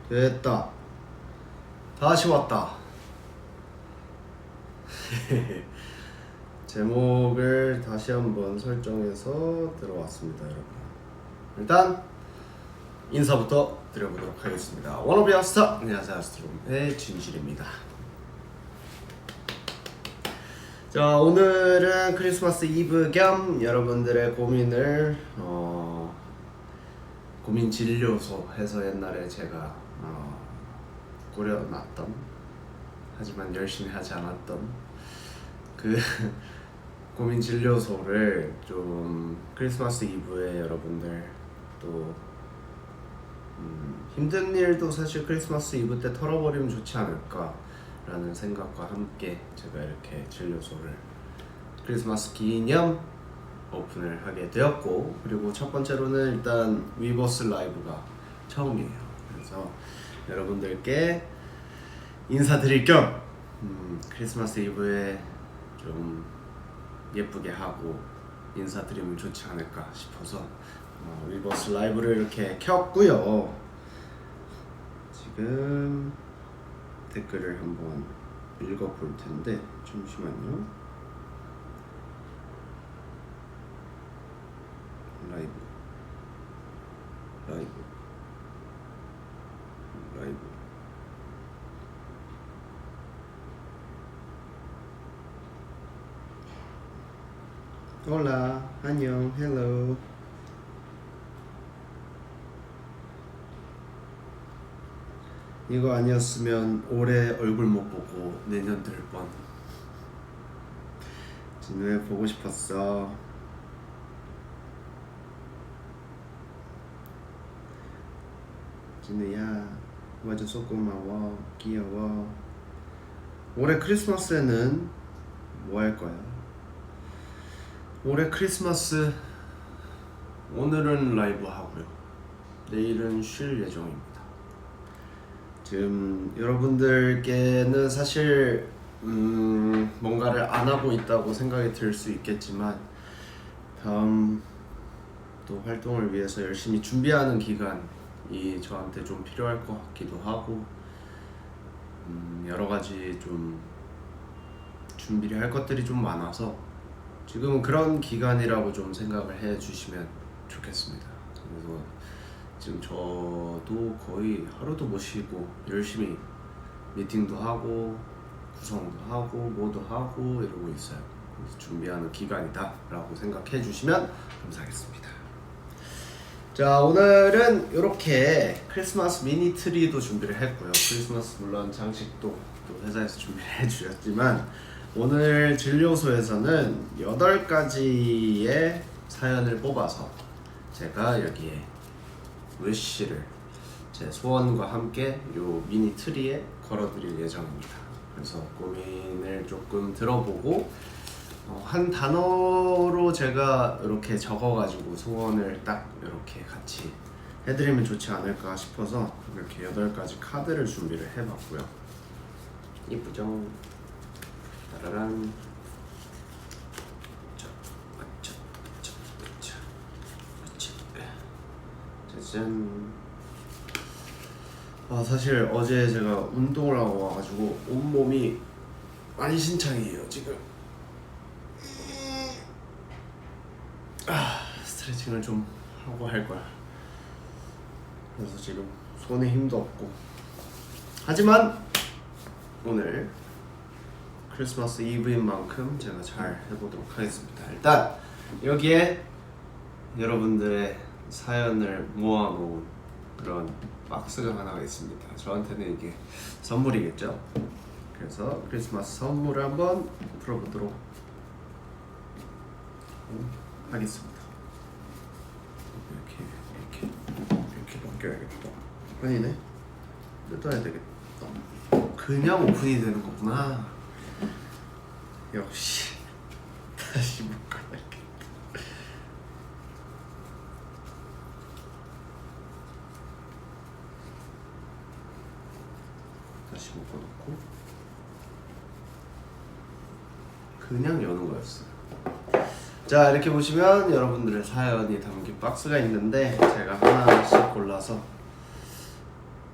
됐다. 다시 왔다. 제목을 다시 한번 설정해서 들어왔습니다, 여러분. 일단 인사부터 드려보도록 하겠습니다. 워너비 아스타, 안녕하세요, 아스트롬의 진실입니다. 자, 오늘은 크리스마스 이브 겸 여러분들의 고민을 고민 진료소 해서 옛날에 제가 꾸려놨던, 하지만 열심히 하지 않았던 그 고민 진료소를 좀 크리스마스 이브에 여러분들 또 힘든 일도 사실 크리스마스 이브 때 털어버리면 좋지 않을까 라는 생각과 함께 제가 이렇게 진료소를 크리스마스 기념 오픈을 하게 되었고, 그리고 첫 번째로는 일단 위버스 라이브가 처음이에요. 그래서 여러분들께 인사드릴 겸 크리스마스 이브에 좀 예쁘게 하고 인사드리면 좋지 않을까 싶어서 위버스 라이브를 이렇게 켰고요. 지금 댓글을 한번 읽어볼 텐데 잠시만요. 라이브 올라, 안녕, 헬로. 이거 아니었으면 올해 얼굴 못 보고 내년 들 뻔. 진우야 보고 싶었어. 진우야 와줘서 고마워. 귀여워. 올해 크리스마스에는 뭐 할 거야? 올해 크리스마스 오늘은 라이브 하고요. 내일은 쉴 예정입니다. 지금 여러분들께는 사실 뭔가를 안 하고 있다고 생각이 들 수 있겠지만 다음 또 활동을 위해서 열심히 준비하는 기간이 저한테 좀 필요할 것 같기도 하고 여러 가지 좀 준비를 할 것들이 좀 많아서 지금은 그런 기간이라고 좀 생각을 해주시면 좋겠습니다. 그래서 지금 저도 거의 하루도 못 쉬고 열심히 미팅도 하고 구성도 하고 뭐도 하고 이러고 있어요. 그래서 준비하는 기간이다 라고 생각해 주시면 감사하겠습니다. 자, 오늘은 이렇게 크리스마스 미니 트리도 준비를 했고요. 크리스마스 물론 장식도 또 회사에서 준비를 해주셨지만 오늘 진료소에서는 8가지의 사연을 뽑아서 제가 여기에 위시를 제 소원과 함께 요 미니 트리에 걸어드릴 예정입니다. 그래서 고민을 조금 들어보고 한 단어로 제가 이렇게 적어가지고 소원을 딱 이렇게 같이 해드리면 좋지 않을까 싶어서 이렇게 8가지 카드를 준비를 해봤고요. 이쁘죠? 따라란. 짜잔. 사실 어제 제가 운동을 하고 와가지고 온몸이 만신창이에요 지금. 스트레칭을 좀 하고 할걸. 그래서 지금 손에 힘도 없고. 하지만 오늘 크리스마스 이브인 만큼 제가 잘 해보도록 하겠습니다. 일단 여기에 여러분들의 사연을 모아놓은 그런 박스가 하나가 있습니다. 저한테는 이게 선물이겠죠. 그래서 크리스마스 선물을 한번 풀어보도록 하겠습니다. 이렇게 넘겨야겠다. 아니네. 뜯어야 되겠다. 그냥 오픈이 되는 거구나. 역시 다시 묶어야겠다. 다시 묶어놓고 그냥 여는 거였어요. 자, 이렇게 보시면 여러분들의 사연이 담긴 박스가 있는데 제가 하나씩 골라서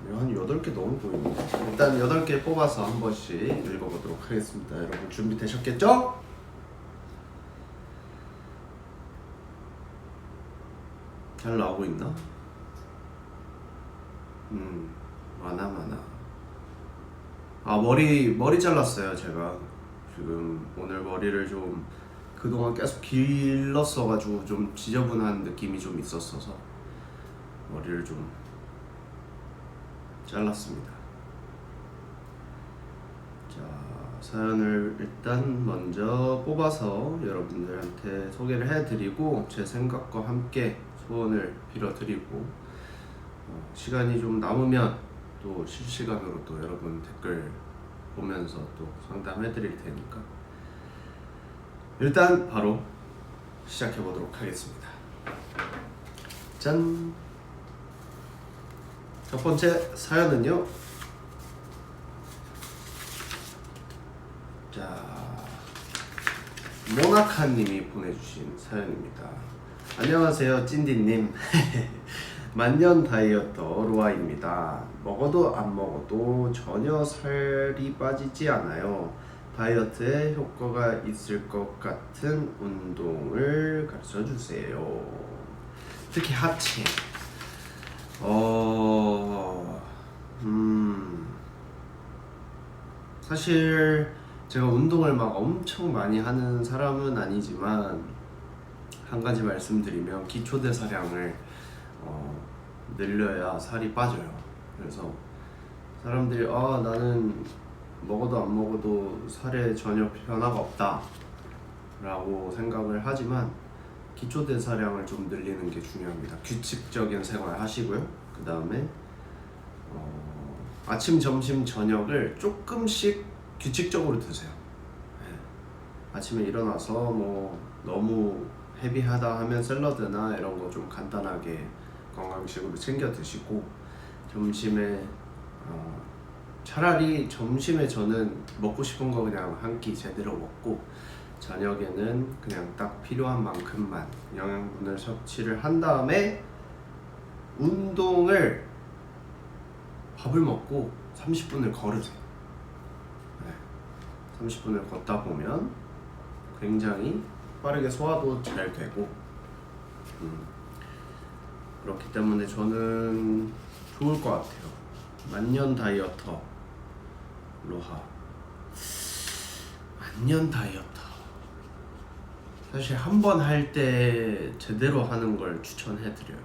한 8개 너무 보이는데 일단 8개 뽑아서 한 번씩 읽어보도록 하겠습니다. 여러분 준비되셨겠죠? 잘 나오고 있나? 많아. 아, 머리 잘랐어요. 제가 지금 오늘 머리를 좀 그동안 계속 길렀어가지고 좀 지저분한 느낌이 좀 있었어서 머리를 좀 잘랐습니다. 자, 사연을 일단 먼저 뽑아서 여러분들한테 소개를 해드리고 제 생각과 함께 소원을 빌어드리고 시간이 좀 남으면 또 실시간으로 또 여러분 댓글 보면서 또 상담해드릴 테니까 일단 바로 시작해보도록 하겠습니다. 짠! 첫 번째 사연은요. 자, 모나카님이 보내주신 사연입니다. 안녕하세요, 찐디님. 만년 다이어터 로아입니다. 먹어도 안 먹어도 전혀 살이 빠지지 않아요. 다이어트에 효과가 있을 것 같은 운동을 가르쳐 주세요. 특히 하체. 사실 제가 운동을 막 엄청 많이 하는 사람은 아니지만 한 가지 말씀드리면 기초대사량을 늘려야 살이 빠져요. 그래서 사람들이 나는 먹어도 안 먹어도 살에 전혀 변화가 없다 라고 생각을 하지만 기초대사량을 좀 늘리는 게 중요합니다. 규칙적인 생활 하시고요. 그 다음에 아침, 점심, 저녁을 조금씩 규칙적으로 드세요. 네. 아침에 일어나서 뭐 너무 헤비하다 하면 샐러드나 이런 거 좀 간단하게 건강식으로 챙겨 드시고 점심에 차라리 점심에 저는 먹고 싶은 거 그냥 한 끼 제대로 먹고 저녁에는 그냥 딱 필요한 만큼만 영양분을 섭취를 한 다음에 운동을 밥을 먹고 30분을 걸으세요. 네. 30분을 걷다 보면 굉장히 빠르게 소화도 잘 되고 그렇기 때문에 저는 좋을 것 같아요. 만년 다이어터 로하. 만년 다이어터 사실 한 번 할 때 제대로 하는 걸 추천해드려요.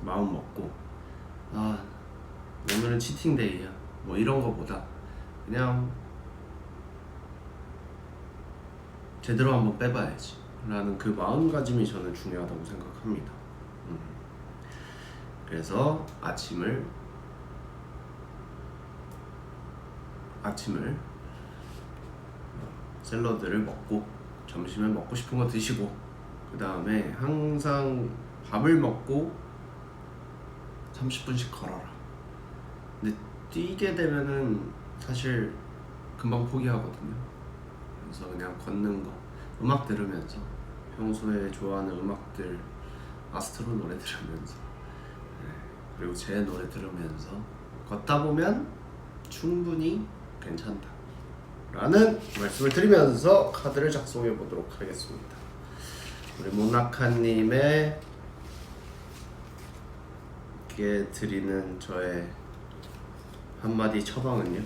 마음 먹고 오늘은 치팅데이야 뭐 이런 거보다 그냥 제대로 한번 빼봐야지 라는 그 마음가짐이 저는 중요하다고 생각합니다. 그래서 아침을 샐러드를 먹고 점심에 먹고 싶은 거 드시고 그 다음에 항상 밥을 먹고 30분씩 걸어라. 근데 뛰게 되면은 사실 금방 포기하거든요. 그래서 그냥 걷는 거, 음악 들으면서 평소에 좋아하는 음악들 아스트로 노래 들으면서 그리고 제 노래 들으면서 걷다 보면 충분히 괜찮다 라는 말씀을 드리면서 카드를 작성해 보도록 하겠습니다. 우리 모나카님의 게 드리는 저의 한마디 처방은요,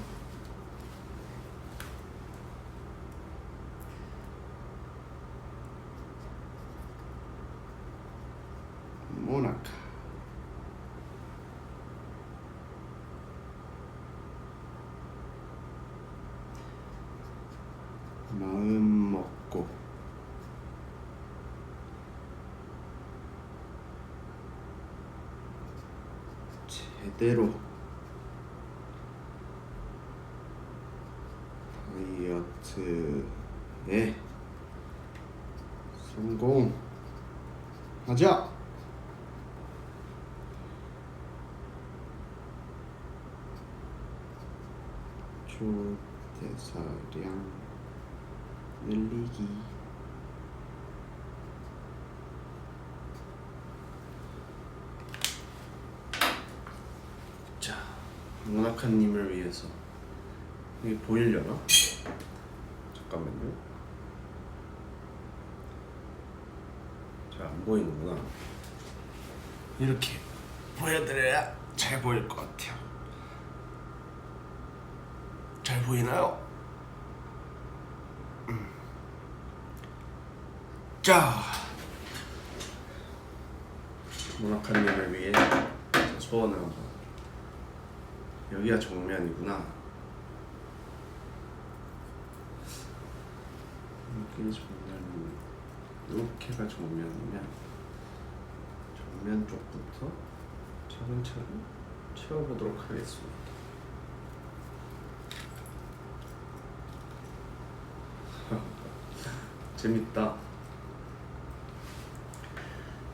모나카 마음 먹고 제대로 다이어트에 성공하자. 초대사량 늘리기. 모나카님을 위해서. 이게 보이려나? 잠깐만요. 잘 안 보이는구나. 이렇게 보여드려야 잘 보일 것 같아요. 잘 보이나요? 자, 모나카님을 위해 소원을 한번. 여기가 정면이구나. 여기 정면, 이렇게가 정면이면 정면 쪽부터 차근차근 채워보도록 하겠습니다. 재밌다.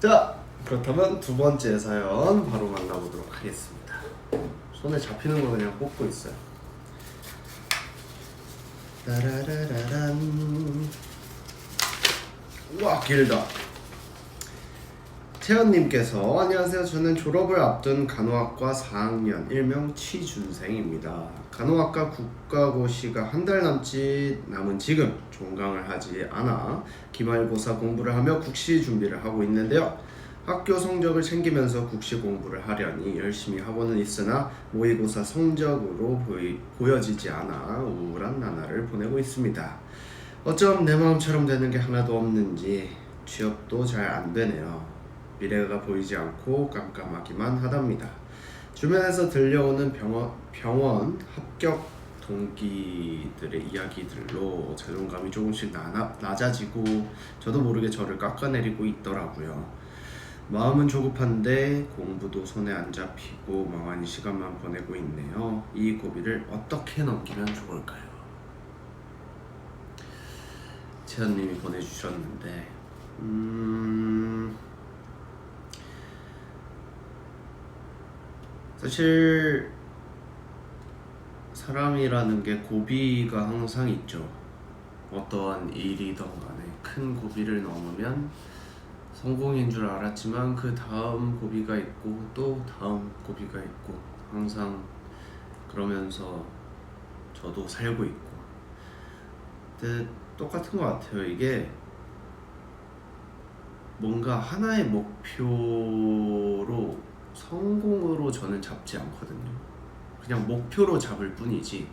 자, 그렇다면 두 번째 사연 바로 만나보도록 하겠습니다. 손에 잡히는 거 그냥 꽂고 있어요. 따라라라란. 우와, 길다. 태연님께서 안녕하세요. 저는 졸업을 앞둔 간호학과 4학년 일명 취준생입니다. 간호학과 국가고시가 한 달 남짓 남은 지금 종강을 하지 않아 기말고사 공부를 하며 국시 준비를 하고 있는데요. 학교 성적을 챙기면서 국시 공부를 하려니 열심히 하고는 있으나 모의고사 성적으로 보여지지 않아 우울한 나날을 보내고 있습니다. 어쩜 내 마음처럼 되는 게 하나도 없는지 취업도 잘 안 되네요. 미래가 보이지 않고 깜깜하기만 하답니다. 주변에서 들려오는 병원 합격 동기들의 이야기들로 자존감이 조금씩 낮아지고 저도 모르게 저를 깎아내리고 있더라고요. 마음은 조급한데 공부도 손에 안 잡히고 멍하니 시간만 보내고 있네요. 이 고비를 어떻게 넘기면 좋을까요? 채연님이 보내주셨는데 사실 사람이라는 게 고비가 항상 있죠. 어떠한 일이든 간에 큰 고비를 넘으면 성공인 줄 알았지만 그 다음 고비가 있고 또 다음 고비가 있고 항상 그러면서 저도 살고 있고. 근데 똑같은 것 같아요. 이게 뭔가 하나의 목표로 성공으로 저는 잡지 않거든요. 그냥 목표로 잡을 뿐이지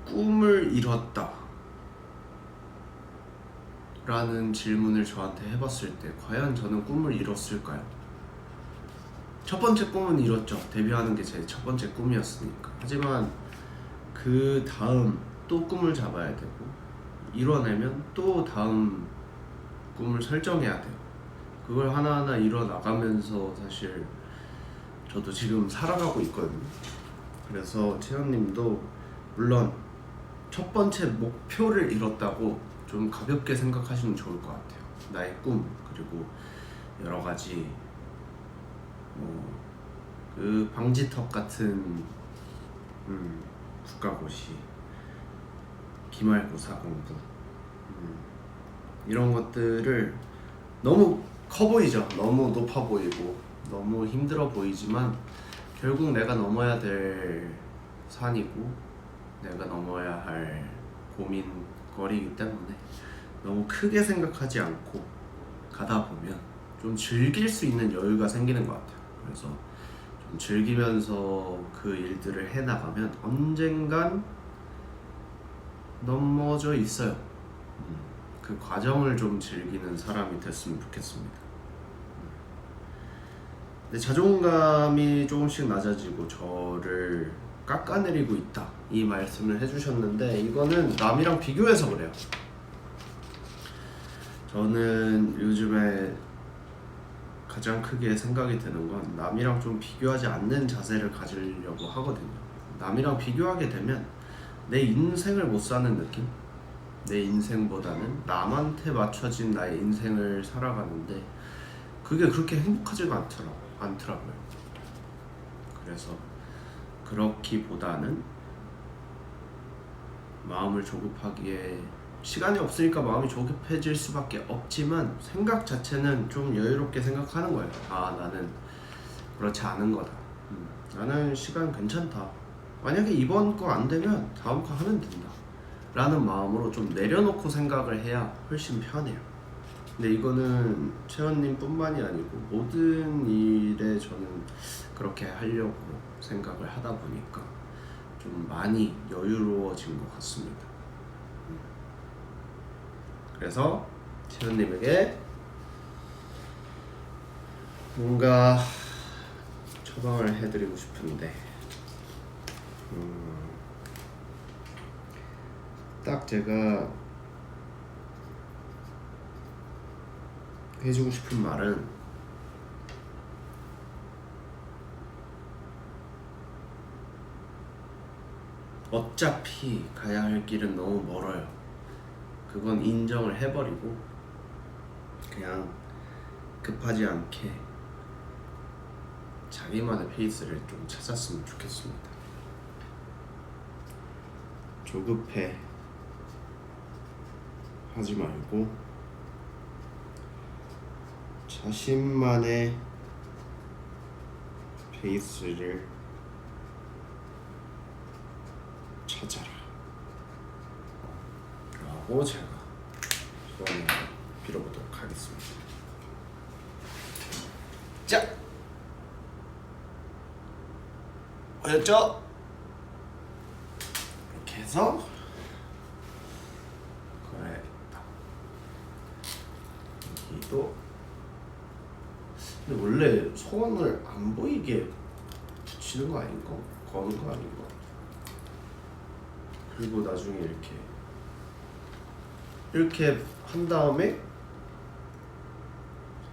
꿈을 이뤘다 라는 질문을 저한테 해봤을 때 과연 저는 꿈을 이뤘을까요? 첫 번째 꿈은 이뤘죠. 데뷔하는 게 제 첫 번째 꿈이었으니까. 하지만 그 다음 또 꿈을 잡아야 되고 이뤄내면 또 다음 꿈을 설정해야 돼요. 그걸 하나하나 이뤄나가면서 사실 저도 지금 살아가고 있거든요. 그래서 채연님도 물론 첫 번째 목표를 이뤘다고 좀 가볍게 생각하시면 좋을 것 같아요. 나의 꿈, 그리고 여러 가지 그 방지턱 같은 국가고시, 기말고사 공부 이런 것들을 너무 커 보이죠. 너무 높아 보이고 너무 힘들어 보이지만 결국 내가 넘어야 될 산이고 내가 넘어야 할 고민거리이기 때문에 너무 크게 생각하지 않고 가다 보면 좀 즐길 수 있는 여유가 생기는 것 같아요. 그래서 좀 즐기면서 그 일들을 해나가면 언젠간 넘어져 있어요. 그 과정을 좀 즐기는 사람이 됐으면 좋겠습니다. 근데 자존감이 조금씩 낮아지고 저를 깎아내리고 있다 이 말씀을 해주셨는데 이거는 남이랑 비교해서 그래요. 저는 요즘에 가장 크게 생각이 드는 건 남이랑 좀 비교하지 않는 자세를 가지려고 하거든요. 남이랑 비교하게 되면 내 인생을 못 사는 느낌? 내 인생보다는 남한테 맞춰진 나의 인생을 살아가는데 그게 그렇게 행복하지가 않더라고요. 그래서 그렇기보다는 마음을 조급하기에 시간이 없으니까 마음이 조급해질 수밖에 없지만 생각 자체는 좀 여유롭게 생각하는 거예요. 아, 나는 그렇지 않은 거다. 나는 시간 괜찮다. 만약에 이번 거 안 되면 다음 거 하면 된다. 라는 마음으로 좀 내려놓고 생각을 해야 훨씬 편해요. 근데 이거는 채원님 뿐만이 아니고 모든 일에 저는 그렇게 하려고 생각을 하다 보니까 좀 많이 여유로워진 것 같습니다. 그래서 채원님에게 뭔가 처방을 해드리고 싶은데 딱 제가 해주고 싶은 말은 어차피 가야 할 길은 너무 멀어요. 그건 인정을 해버리고 그냥 급하지 않게 자기만의 페이스를 좀 찾았으면 좋겠습니다. 조급해 하지 말고 자신만의 페이스를 찾아라 라고 제가 소원을 빌어보도록 하겠습니다. 자! 어였죠? 이렇게 해서 그래야겠다. 여기도 근데 원래 소원을 안 보이게 붙이는 거 아닌가? 거는 거 아닌가? 그리고 나중에 이렇게 한 다음에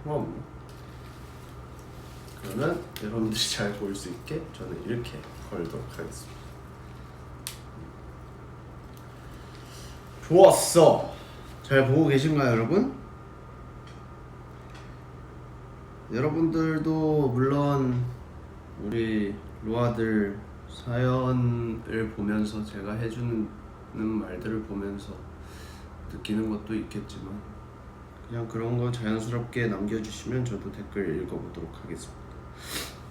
상관없네. 그러면 여러분들이 잘 보일 수 있게 저는 이렇게 걸도록 하겠습니다. 좋았어. 잘 보고 계신가요, 여러분? 여러분들도 물론 우리 로아들 사연을 보면서 제가 해주는 말들을 보면서 느끼는 것도 있겠지만 그냥 그런 거 자연스럽게 남겨주시면 저도 댓글 읽어보도록 하겠습니다.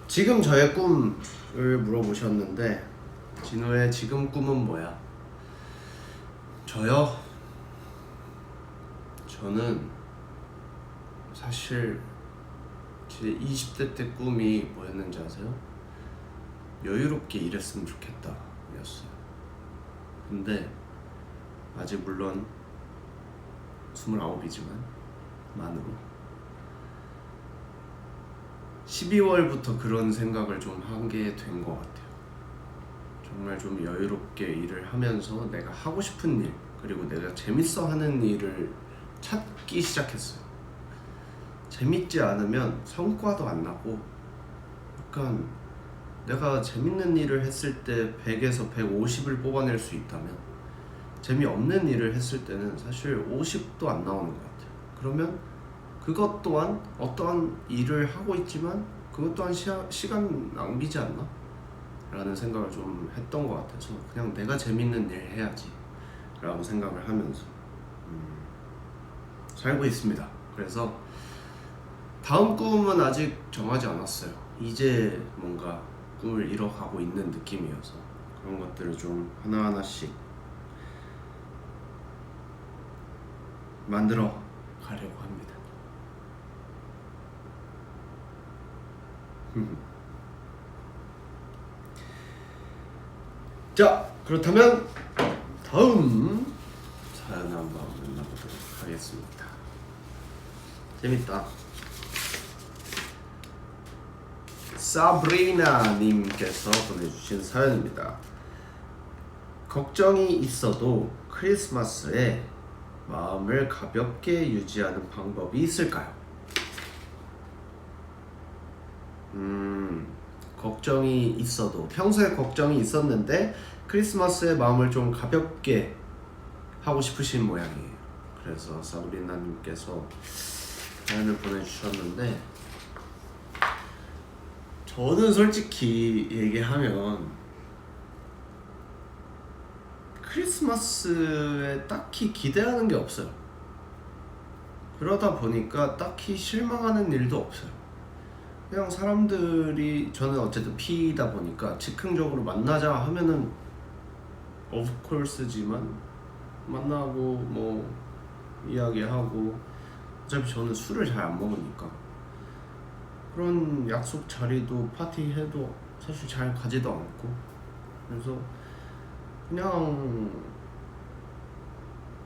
지금 저의 꿈을 물어보셨는데 진호의 지금 꿈은 뭐야? 저요? 저는 사실 제 20대 때 꿈이 뭐였는지 아세요? 여유롭게 일했으면 좋겠다 였어요. 근데 아직 물론 29이지만 만으로 12월부터 그런 생각을 좀 하게 된 것 같아요. 정말 좀 여유롭게 일을 하면서 내가 하고 싶은 일 그리고 내가 재밌어 하는 일을 찾기 시작했어요. 재밌지 않으면 성과도 안 나고 약간 내가 재밌는 일을 했을 때 100에서 150을 뽑아낼 수 있다면 재미없는 일을 했을 때는 사실 50도 안 나오는 것 같아요. 그러면 그것 또한 어떠한 일을 하고 있지만 그것 또한 시간 낭비지 않나? 라는 생각을 좀 했던 것 같아서 그냥 내가 재밌는 일 해야지 라고 생각을 하면서 살고 있습니다. 그래서 다음 꿈은 아직 정하지 않았어요. 이제 뭔가 꿈을 이뤄가고 있는 느낌이어서 그런 것들을 좀 하나하나씩 만들어 가려고 합니다. 자, 그렇다면 다음 사연을 한번 만나보도록 하겠습니다. 재밌다. 사브리나 님께서 보내주신 사연입니다. 걱정이 있어도 크리스마스에 마음을 가볍게 유지하는 방법이 있을까요? 걱정이 있어도 평소에 걱정이 있었는데 크리스마스에 마음을 좀 가볍게 하고 싶으신 모양이에요. 그래서 사브리나님께서 사연을 보내주셨는데 저는 솔직히 얘기하면 크리스마스에 딱히 기대하는 게 없어요. 그러다 보니까 딱히 실망하는 일도 없어요. 그냥 사람들이 저는 어쨌든 P이다 보니까 즉흥적으로 만나자 하면은 of course지만 만나고 뭐 이야기하고 어차피 저는 술을 잘 안 먹으니까 그런 약속 자리도 파티해도 사실 잘 가지도 않고 그래서 그냥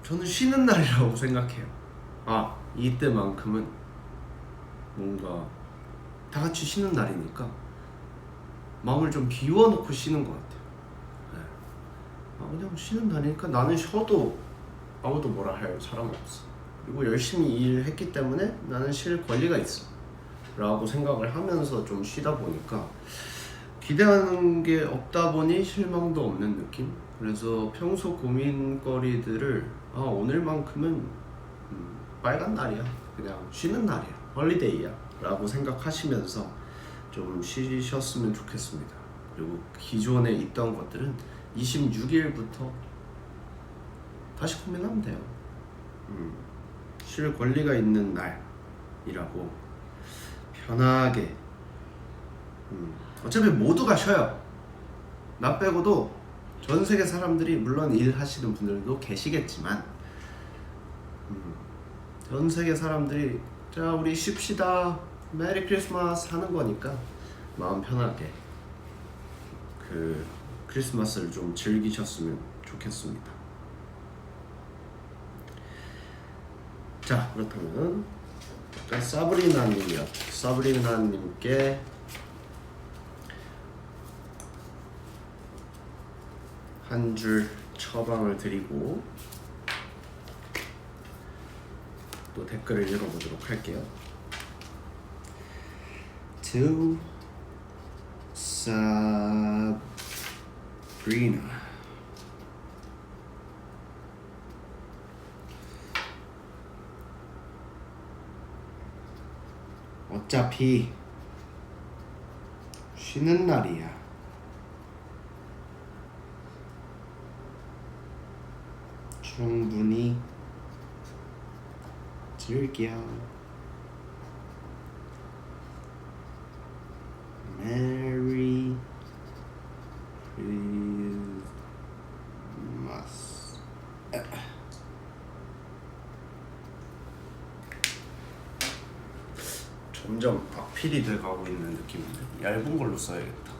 저는 쉬는 날이라고 생각해요. 아 이때만큼은 뭔가 다 같이 쉬는 날이니까 마음을 좀 비워놓고 쉬는 것 같아요. 네. 그냥 쉬는 날이니까 나는 쉬어도 아무도 뭐라 할 사람 없어. 그리고 열심히 일했기 때문에 나는 쉴 권리가 있어 라고 생각을 하면서 좀 쉬다 보니까 기대하는 게 없다 보니 실망도 없는 느낌? 그래서 평소 고민거리들을 오늘만큼은 빨간 날이야, 그냥 쉬는 날이야, 헐리데이야 라고 생각하시면서 좀 쉬셨으면 좋겠습니다. 그리고 기존에 있던 것들은 26일부터 다시 고민하면 돼요. 쉴 권리가 있는 날이라고 편하게 어차피 모두가 쉬어요. 나 빼고도 전 세계 사람들이 물론 일하시는 분들도 계시겠지만 전 세계 사람들이 자 우리 쉽시다 메리 크리스마스 하는 거니까 마음 편하게 그 크리스마스를 좀 즐기셨으면 좋겠습니다. 자 그렇다면 사브리나님께 한 줄 처방을 드리고 또 댓글을 읽어보도록 할게요. To Sabrina. 어차피 쉬는 날이야. 충분히 즐겨. 메리 크리스마스. 점점 악필이 돼가고 있는 느낌인데 얇은 걸로 써야겠다.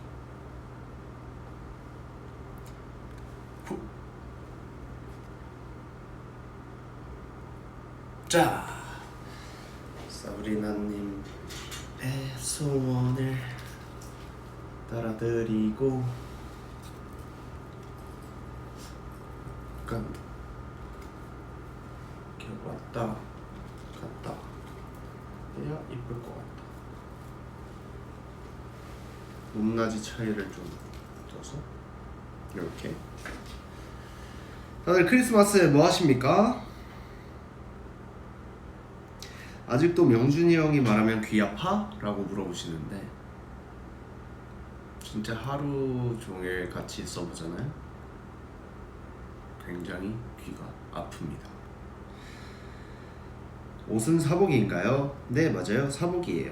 자, 사브리나님의 소원을 따라드리고 약간 이렇게 왔다 갔다 해야 이쁠 것 같다. 높낮이 차이를 좀 둬서 이렇게. 다들 크리스마스에 뭐 하십니까? 아직도 명준이 형이 말하면 귀 아파? 라고 물어보시는데 진짜 하루 종일 같이 있어보잖아요? 굉장히 귀가 아픕니다. 옷은 사복인가요? 네 맞아요, 사복이에요.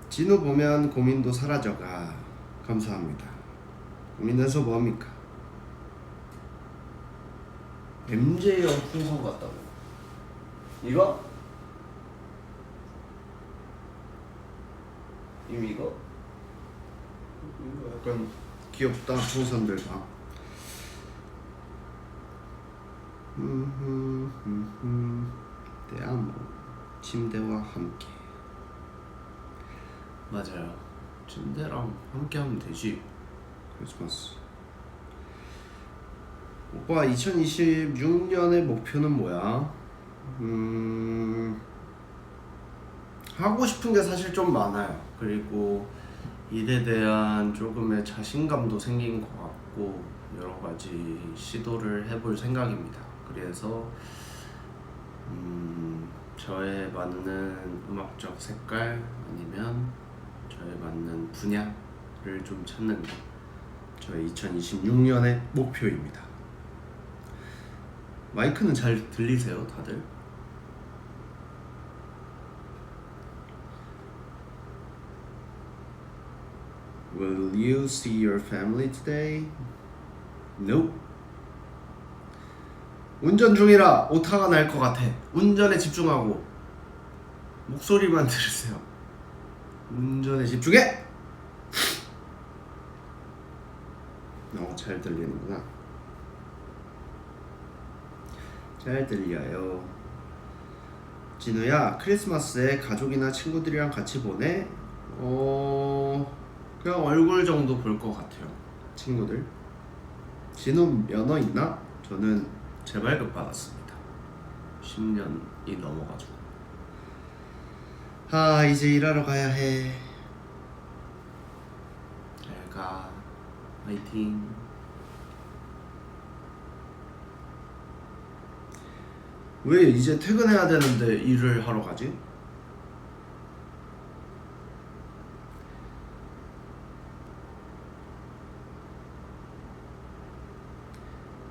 진우 보면 고민도 사라져가. 감사합니다. 고민해서 뭐합니까? MJ형 풍선 같다고. 이거? 이거 약간 귀엽다. 풍선들 다. 대암호 침대와 함께. 맞아요. 침대랑 함께 하면 되지. 크리스마스. 오빠 2026년의 목표는 뭐야? 하고 싶은 게 사실 좀 많아요. 그리고 일에 대한 조금의 자신감도 생긴 것 같고 여러 가지 시도를 해볼 생각입니다. 그래서 저에 맞는 음악적 색깔 아니면 저에 맞는 분야를 좀 찾는 게 저의 2026년의 목표입니다. 마이크는 잘 들리세요, 다들? Will you see your family today? Nope. 운전 중이라 오타가 날 것 같아. 운전에 집중하고 목소리만 들으세요. 운전에 집중해! 잘 들리는구나. 잘 들려요. 진우야, 크리스마스에 가족이나 친구들이랑 같이 보내? 그냥 얼굴 정도 볼 것 같아요. 친구들. 진우 면허 있나? 저는 재발급 받았습니다. 10년이 넘어가지고. 이제 일하러 가야 해. 잘 가. 화이팅. 왜 이제 퇴근해야 되는데 일을 하러 가지?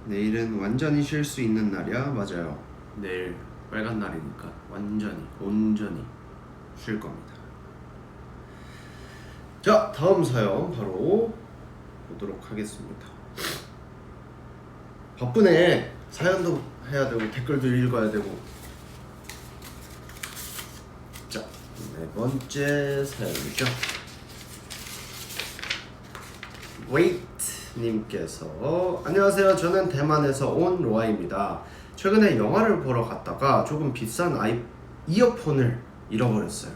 내일은 완전히 쉴 수 있는 날이야? 맞아요. 내일 빨간 날이니까 완전히 온전히 쉴 겁니다. 자, 다음 사연 바로 보도록 하겠습니다. 바쁘네. 사연도 해야 되고 댓글도 읽어야 되고. 자, 네 번째 사연이죠. Wait 님께서 안녕하세요. 저는 대만에서 온 로아입니다. 최근에 영화를 보러 갔다가 조금 비싼 이어폰을 잃어버렸어요.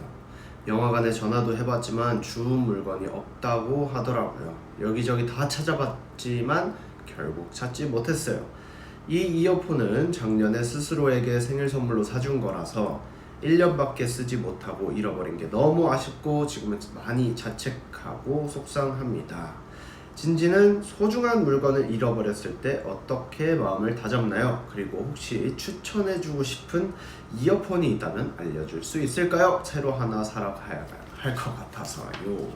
영화관에 전화도 해봤지만 주운 물건이 없다고 하더라고요. 여기저기 다 찾아봤지만 결국 찾지 못했어요. 이 이어폰은 작년에 스스로에게 생일 선물로 사준 거라서 1년밖에 쓰지 못하고 잃어버린 게 너무 아쉽고 지금은 많이 자책하고 속상합니다. 진지는 소중한 물건을 잃어버렸을 때 어떻게 마음을 다잡나요? 그리고 혹시 추천해주고 싶은 이어폰이 있다면 알려줄 수 있을까요? 새로 하나 사러 가야 할 것 같아서요.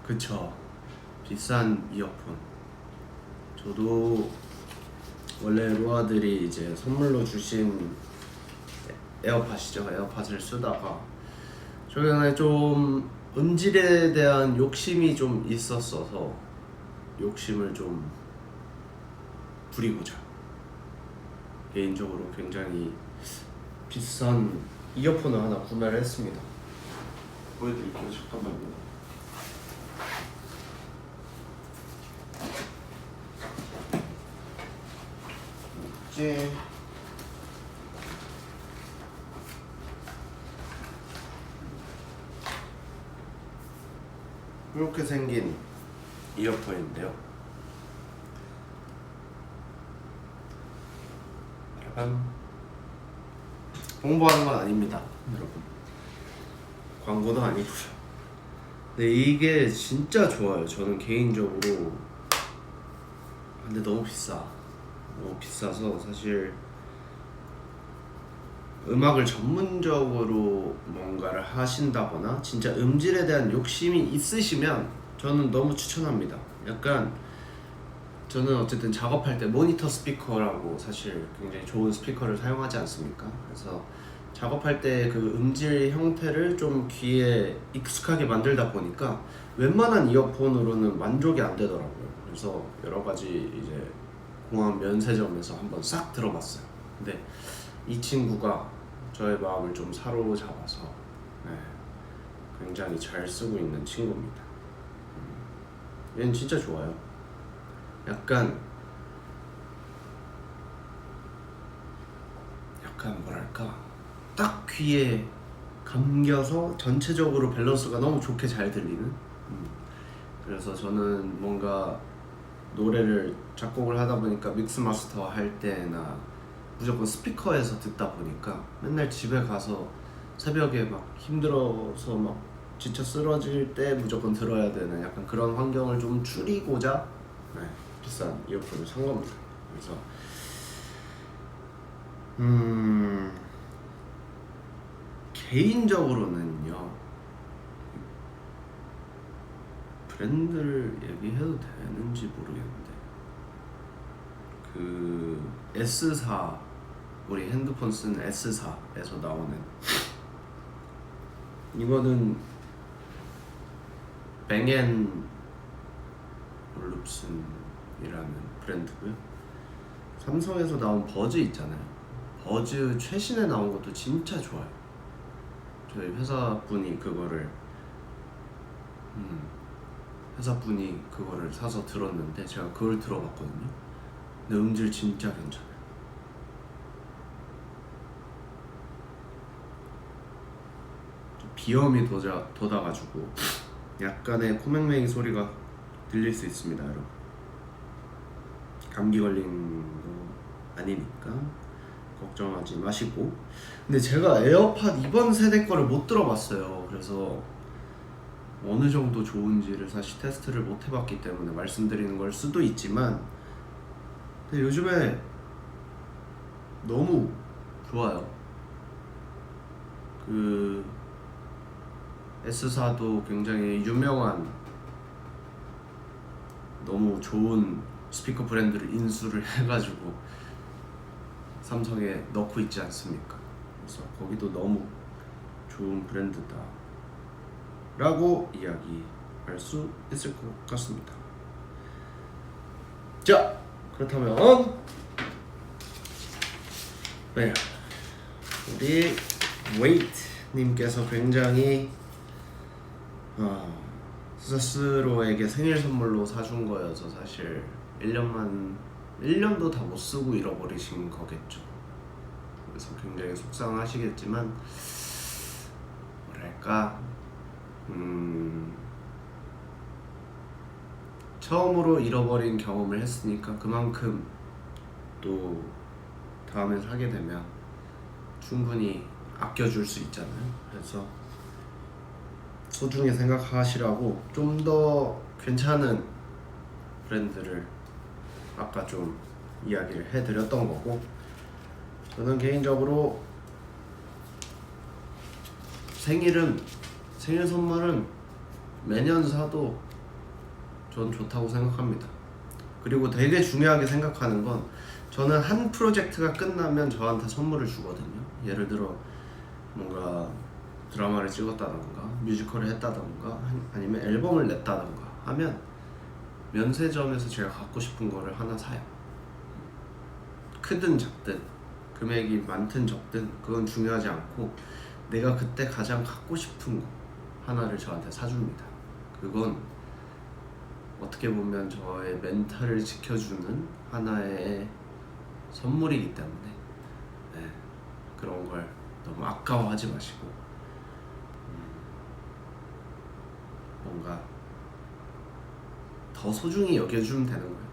그쵸. 비싼 이어폰. 저도 원래 로아들이 이제 선물로 주신 에어팟이죠. 에어팟을 쓰다가 최근에 좀 음질에 대한 욕심이 좀 있었어서 욕심을 좀 부리고자 개인적으로 굉장히 비싼 이어폰을 하나 구매를 했습니다. 보여드릴게요. 잠깐만요. 있지. 이렇게 생긴 이어폰인데요. 약간 홍보하는 건 아닙니다, 여러분. 광고도 아니고요. 근데 이게 진짜 좋아요. 저는 개인적으로. 근데 너무 비싸. 너무 비싸서 사실 음악을 전문적으로 뭔가를 하신다거나 진짜 음질에 대한 욕심이 있으시면 저는 너무 추천합니다. 약간 저는 어쨌든 작업할 때 모니터 스피커라고 사실 굉장히 좋은 스피커를 사용하지 않습니까? 그래서 작업할 때 그 음질 형태를 좀 귀에 익숙하게 만들다 보니까 웬만한 이어폰으로는 만족이 안 되더라고요. 그래서 여러 가지 이제 공항 면세점에서 한번 싹 들어봤어요. 근데 이 친구가 저의 마음을 좀 사로잡아서 굉장히 잘 쓰고 있는 친구입니다. 얘는 진짜 좋아요. 약간 뭐랄까 딱 귀에 감겨서 전체적으로 밸런스가 너무 좋게 잘 들리는. 그래서 저는 뭔가 노래를 작곡을 하다 보니까 믹스 마스터 할 때나 무조건 스피커에서 듣다 보니까 맨날 집에 가서 새벽에 막 힘들어서 막 지쳐 쓰러질 때 무조건 들어야 되는 약간 그런 환경을 좀 줄이고자 비싼 이어폰을 산 겁니다. 그래서 개인적으로는요, 브랜드를 얘기해도 되는지 모르겠는데 그 S사, 우리 핸드폰 쓰는 S사에서 나오는 이거는 뱅앤 올룹슨이라는 브랜드고요. 삼성에서 나온 버즈 있잖아요. 버즈 최신에 나온 것도 진짜 좋아요. 저희 회사분이 그거를 사서 들었는데 제가 그걸 들어봤거든요. 근데 음질 진짜 괜찮아요. 비염이 돋아가지고 약간의 코맹맹이 소리가 들릴 수 있습니다, 여러분. 감기 걸린 거 아니니까 걱정하지 마시고. 근데 제가 에어팟 이번 세대 거를 못 들어봤어요. 그래서 어느 정도 좋은지를 사실 테스트를 못 해봤기 때문에 말씀드리는 걸 수도 있지만, 근데 요즘에 너무 좋아요. 그 S사도 굉장히 유명한 너무 좋은 스피커 브랜드를 인수를 해가지고 삼성에 넣고 있지 않습니까? 그래서 거기도 너무 좋은 브랜드다 라고 이야기할 수 있을 것 같습니다. 자, 그렇다면 네, 우리 웨이트님께서 굉장히 스스로에게 생일 선물로 사준 거여서 사실 1년도 다 못 쓰고 잃어버리신 거겠죠. 그래서 굉장히 속상하시겠지만 뭐랄까 처음으로 잃어버린 경험을 했으니까 그만큼 또 다음에 사게 되면 충분히 아껴줄 수 있잖아요. 그래서 소중히 생각하시라고 좀 더 괜찮은 브랜드를 아까 좀 이야기를 해드렸던 거고, 저는 개인적으로 생일 선물은 매년 사도 전 좋다고 생각합니다. 그리고 되게 중요하게 생각하는 건, 저는 한 프로젝트가 끝나면 저한테 선물을 주거든요. 예를 들어 뭔가 드라마를 찍었다던가 뮤지컬을 했다던가 아니면 앨범을 냈다던가 하면 면세점에서 제가 갖고 싶은 거를 하나 사요. 크든 작든 금액이 많든 적든 그건 중요하지 않고 내가 그때 가장 갖고 싶은 거 하나를 저한테 사줍니다. 그건 어떻게 보면 저의 멘탈을 지켜주는 하나의 선물이기 때문에 그런 걸 너무 아까워하지 마시고 뭔가 더 소중히 여겨주면 되는 거예요.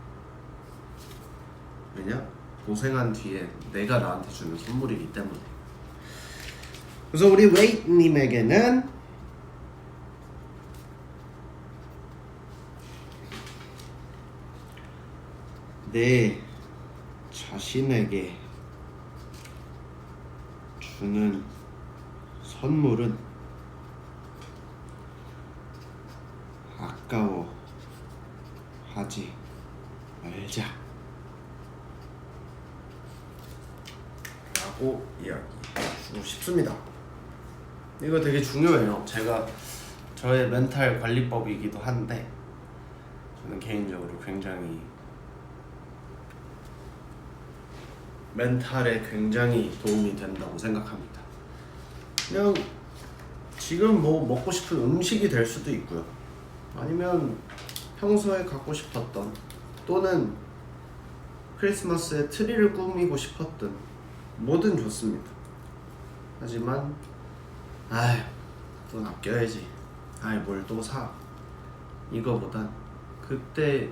왜냐? 고생한 뒤에 내가 나한테 주는 선물이기 때문에. 그래서 우리 웨이트님에게는 내 자신에게 주는 선물은 아까워하지 말자 라고 이야기하고 싶습니다. 이거 되게 중요해요. 제가 저의 멘탈 관리법이기도 한데 저는 개인적으로 굉장히 멘탈에 굉장히 도움이 된다고 생각합니다. 그냥 지금 뭐 먹고 싶은 음식이 될 수도 있고요. 아니면 평소에 갖고 싶었던 또는 크리스마스에 트리를 꾸미고 싶었던 뭐든 좋습니다. 하지만 돈 아껴야지, 뭘 또 사, 이거보단 그때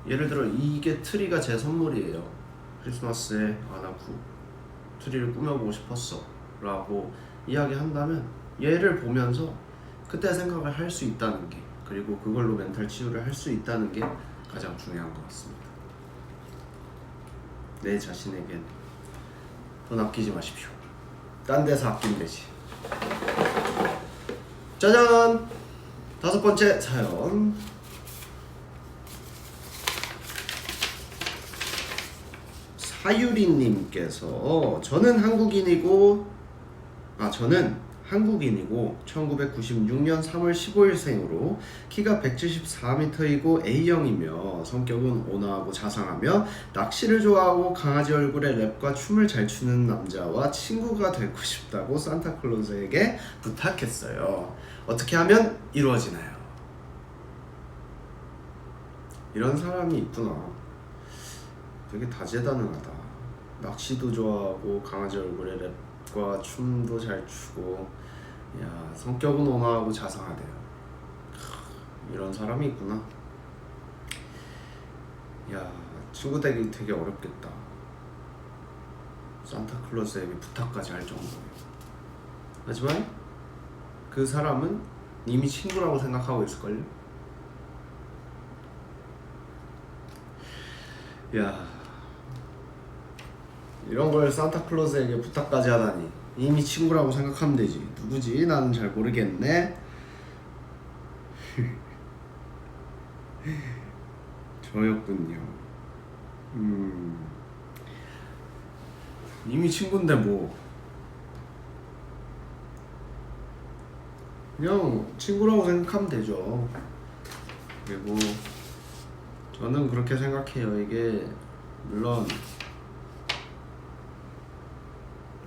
예를 들어 이게 트리가 제 선물이에요. 크리스마스에 나 트리를 꾸며보고 싶었어 라고 이야기한다면 얘를 보면서 그때 생각을 할 수 있다는 게, 그리고 그걸로 멘탈 치유를 할 수 있다는 게 가장 중요한 것 같습니다. 내 자신에겐 돈 아끼지 마십시오. 딴 데서 아끼면 되지. 짜잔! 5번째 사연. 사유리님께서 저는 한국인이고 1996년 3월 15일생으로 키가 174m이고 A형이며 성격은 온화하고 자상하며 낚시를 좋아하고 강아지 얼굴에 랩과 춤을 잘 추는 남자와 친구가 되고 싶다고 산타클로스에게 부탁했어요. 어떻게 하면 이루어지나요? 이런 사람이 있구나. 되게 다재다능하다. 낚시도 좋아하고 강아지 얼굴에 랩과 춤도 잘 추고, 야, 성격은 온화하고 자상하대요. 이런 사람이 있구나. 야, 친구 되기 되게 어렵겠다. 산타클로스에게 부탁까지 할 정도로. 하지만 그 사람은 이미 친구라고 생각하고 있을걸요? 야, 이런 걸 산타클로스에게 부탁까지 하다니. 이미 친구라고 생각하면 되지. 누구지? 나는 잘 모르겠네. 저였군요. 이미 친구인데 뭐. 그냥 친구라고 생각하면 되죠. 그리고 저는 그렇게 생각해요. 이게 물론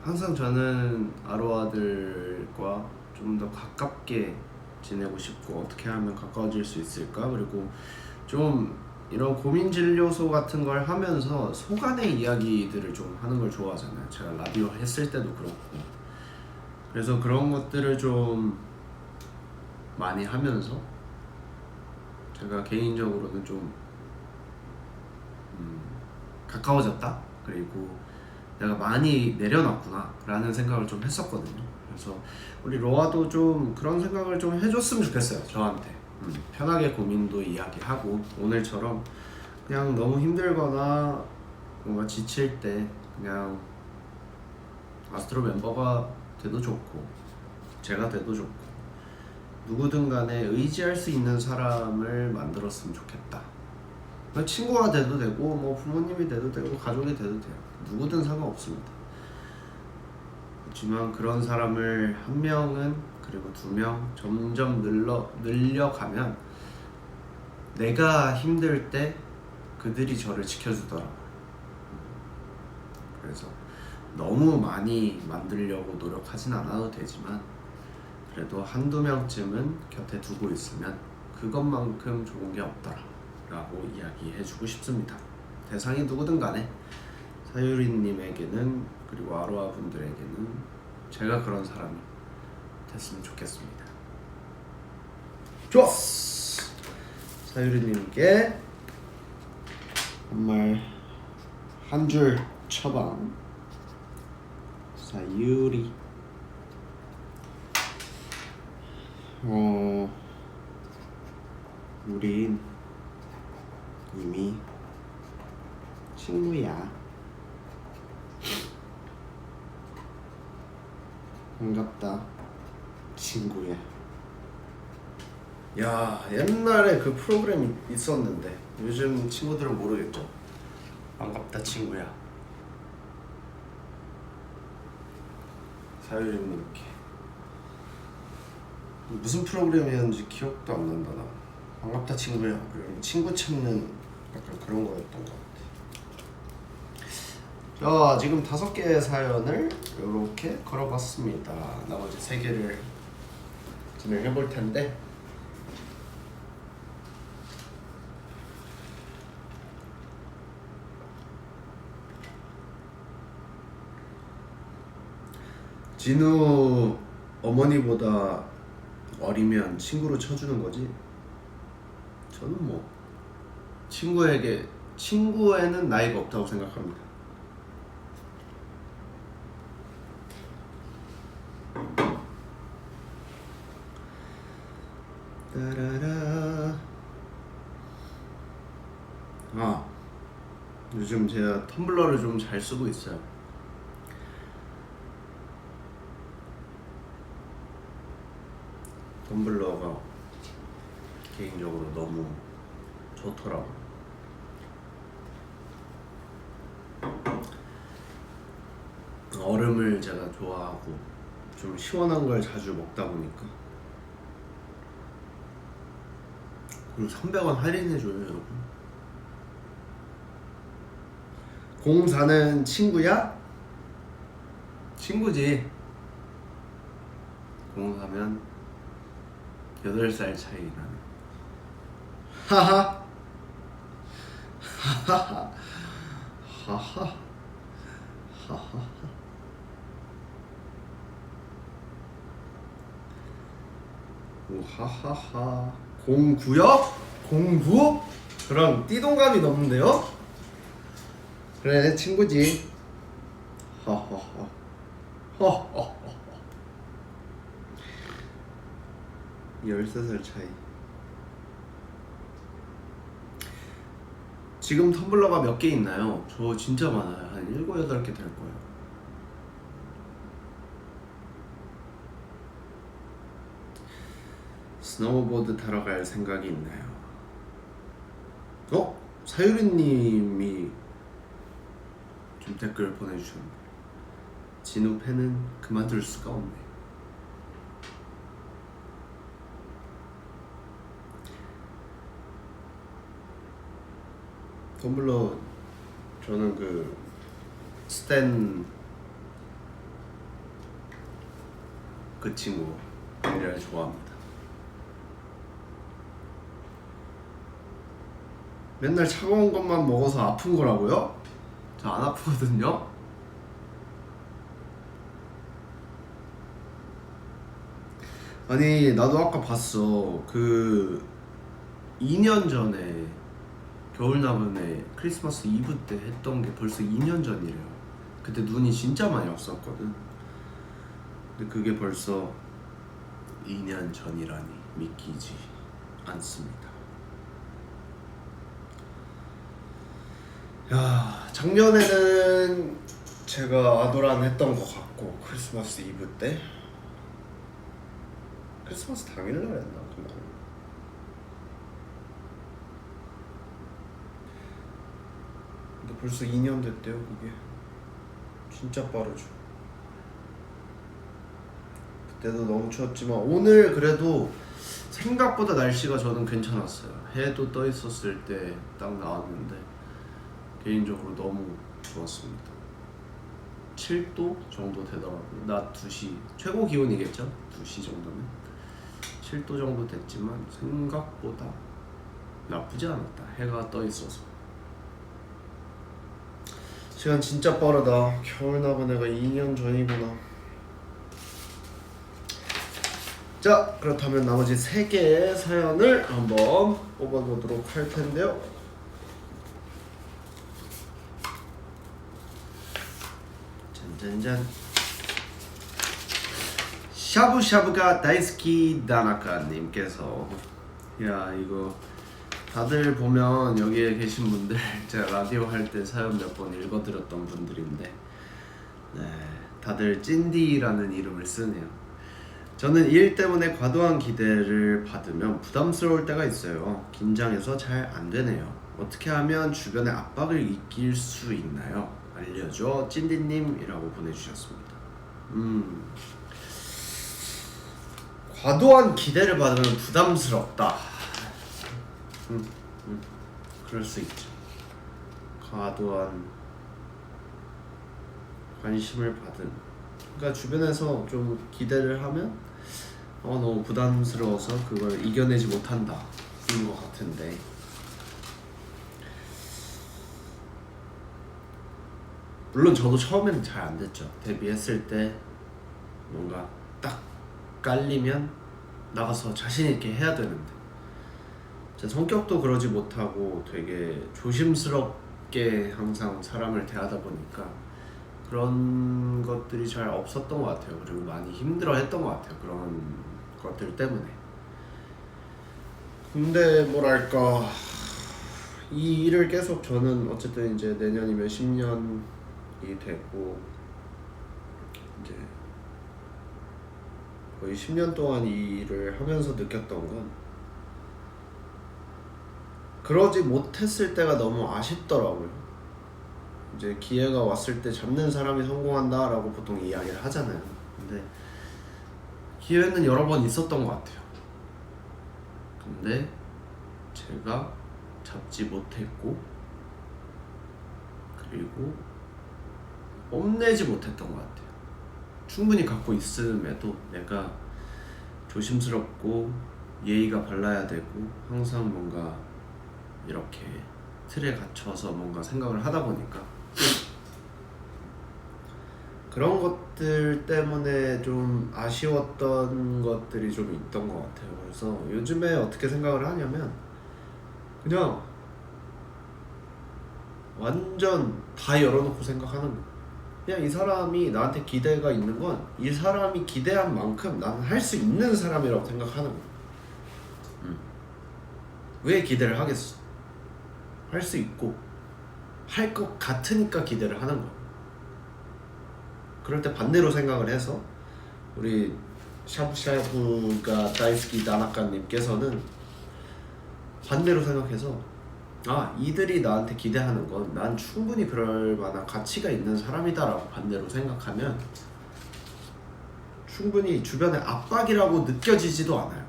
항상 저는 아로아들과 좀 더 가깝게 지내고 싶고, 어떻게 하면 가까워질 수 있을까, 그리고 좀 이런 고민 진료소 같은 걸 하면서 속안의 이야기들을 좀 하는 걸 좋아하잖아요. 제가 라디오 했을 때도 그렇고. 그래서 그런 것들을 좀 많이 하면서 제가 개인적으로는 좀 가까워졌다, 그리고 내가 많이 내려놨구나 라는 생각을 좀 했었거든요. 그래서 우리 로아도 좀 그런 생각을 좀 해줬으면 좋겠어요. 저한테 편하게 고민도 이야기하고, 오늘처럼 그냥 너무 힘들거나 뭔가 지칠 때 그냥 아스트로 멤버가 돼도 좋고, 제가 돼도 좋고, 누구든 간에 의지할 수 있는 사람을 만들었으면 좋겠다. 친구가 돼도 되고, 뭐 부모님이 돼도 되고, 가족이 돼도 돼요. 누구든 상관없습니다. 하지만 그런 사람을 한 명은, 그리고 두 명, 점점 늘려가면 내가 힘들 때 그들이 저를 지켜주더라고요. 그래서 너무 많이 만들려고 노력하진 않아도 되지만, 그래도 한두 명쯤은 곁에 두고 있으면 그것만큼 좋은 게 없더라 라고 이야기해주고 싶습니다. 대상이 누구든 간에 사유리님에게는, 그리고 아로아 분들에게는 제가 그런 사람이 됐으면 좋겠습니다. 좋았어! 사유리님께 한 줄 처방. 사유리, 우린 이미 친구야. 반갑다, 친구야. 야, 옛날에 그 프로그램이 있었는데 요즘 친구들은 모르겠죠? 반갑다, 친구야. 사유리님께 무슨 프로그램이었는지 기억도 안 난다. 나 반갑다, 친구야. 그리고 친구 찾는 약간 그런 거였던 것 같아. 자, 지금 5개의 사연을 이렇게 걸어봤습니다. 나머지 3개를 진행해 볼 텐데, 진우 어머니보다 어리면 친구로 쳐주는 거지. 저는 뭐 친구에는 나이가 없다고 생각합니다. 따라라. 요즘 제가 텀블러를 좀 잘 쓰고 있어요. 텀블러가 개인적으로 너무 좋더라고요. 얼음을 제가 좋아하고 좀 시원한 걸 자주 먹다 보니까. 그리고 300원 할인해줘요 여러분. 04는 친구야? 친구지. 04면 8살 차이 나네. 하하 하하 하하 하하. 오하하하. 09요? 09? 그럼 띠동갑이 넘는데요? 그래 친구지. 하하하 하하하. 13살 차이. 지금 텀블러가 몇 개 있나요? 저 진짜 많아요. 한 7, 8개 될 거예요. 스노우보드 타러 갈 생각이 있나요? 사유리님이 좀 댓글 보내주셨네. 진우 팬은 그만둘 수가 없네. 텀블러 저는 그 스탠 그 친구 굉장히 좋아합니다. 맨날 차가운 것만 먹어서 아픈 거라고요? 저 안 아프거든요? 아니 나도 아까 봤어. 그 2년 전에 겨울나무에 크리스마스 이브 때 했던 게 벌써 2년 전이래요. 그때 눈이 진짜 많이 왔었거든. 근데 그게 벌써 2년 전이라니 믿기지 않습니다. 야, 작년에는 제가 아도란 했던 것 같고 크리스마스 이브 때 크리스마스 당일날 했나 그날. 근데 벌써 2년 됐대요. 그게 진짜 빠르죠. 그때도 너무 추웠지만 오늘 그래도 생각보다 날씨가 저는 괜찮았어요. 해도 떠 있었을 때 딱 나왔는데 개인적으로 너무 좋았습니다. 7도 정도 되더라고요. 낮 2시 최고 기온이겠죠? 2시 정도면 7도 정도 됐지만 생각보다 나쁘지 않았다. 해가 떠 있어서. 시간 진짜 빠르다. 겨울나무가 2년 전이구나. 자, 그렇다면 나머지 3개의 사연을 한번 뽑아보도록 할 텐데요. 짠짠짠. 샤브샤브가 다이스키 다나카님께서, 야 이거 다들 보면 여기에 계신 분들 제가 라디오 할 때 사연 몇 번 읽어드렸던 분들인데, 네, 다들 찐디라는 이름을 쓰네요. 저는 일 때문에 과도한 기대를 받으면 부담스러울 때가 있어요. 긴장해서 잘 안 되네요. 어떻게 하면 주변의 압박을 이길 수 있나요? 알려줘 찐디님이라고 보내주셨습니다. 과도한 기대를 받으면 부담스럽다. 그럴 수 있죠. 과도한 관심을 받은, 그러니까 주변에서 좀 기대를 하면 너무 부담스러워서 그걸 이겨내지 못한다 인 것 같은데, 물론 저도 처음에는 잘 안 됐죠. 데뷔했을 때 뭔가 딱 깔리면 나가서 자신 있게 해야 되는데, 제 성격도 그러지 못하고 되게 조심스럽게 항상 사람을 대하다 보니까 그런 것들이 잘 없었던 것 같아요. 그리고 많이 힘들어했던 것 같아요. 그런 것들 때문에. 근데 뭐랄까, 이 일을 계속 저는 어쨌든 이제 내년이면 10년이 됐고, 이제 거의 10년 동안 이 일을 하면서 느꼈던 건, 그러지 못했을 때가 너무 아쉽더라고요. 이제 기회가 왔을 때 잡는 사람이 성공한다 라고 보통 이야기를 하잖아요. 근데 기회는 여러 번 있었던 것 같아요. 근데 제가 잡지 못했고 그리고 뽐내지 못했던 것 같아요. 충분히 갖고 있음에도 내가 조심스럽고 예의가 발라야 되고 항상 뭔가 이렇게 틀에 갇혀서 뭔가 생각을 하다 보니까 그런 것들 때문에 좀 아쉬웠던 것들이 좀 있던 것 같아요. 그래서 요즘에 어떻게 생각을 하냐면 그냥 완전 다 열어놓고 생각하는 거예요. 그냥 이 사람이 나한테 기대가 있는 건 이 사람이 기대한 만큼 나는 할 수 있는 사람이라고 생각하는 거예요. 왜 기대를 하겠어? 할 수 있고 할 것 같으니까 기대를 하는 거예요. 그럴 때 반대로 생각을 해서 우리 샤브샤브가 다이스키 다나카님께서는 반대로 생각해서 이들이 나한테 기대하는 건 난 충분히 그럴 만한 가치가 있는 사람이다 라고 반대로 생각하면 충분히 주변의 압박이라고 느껴지지도 않아요.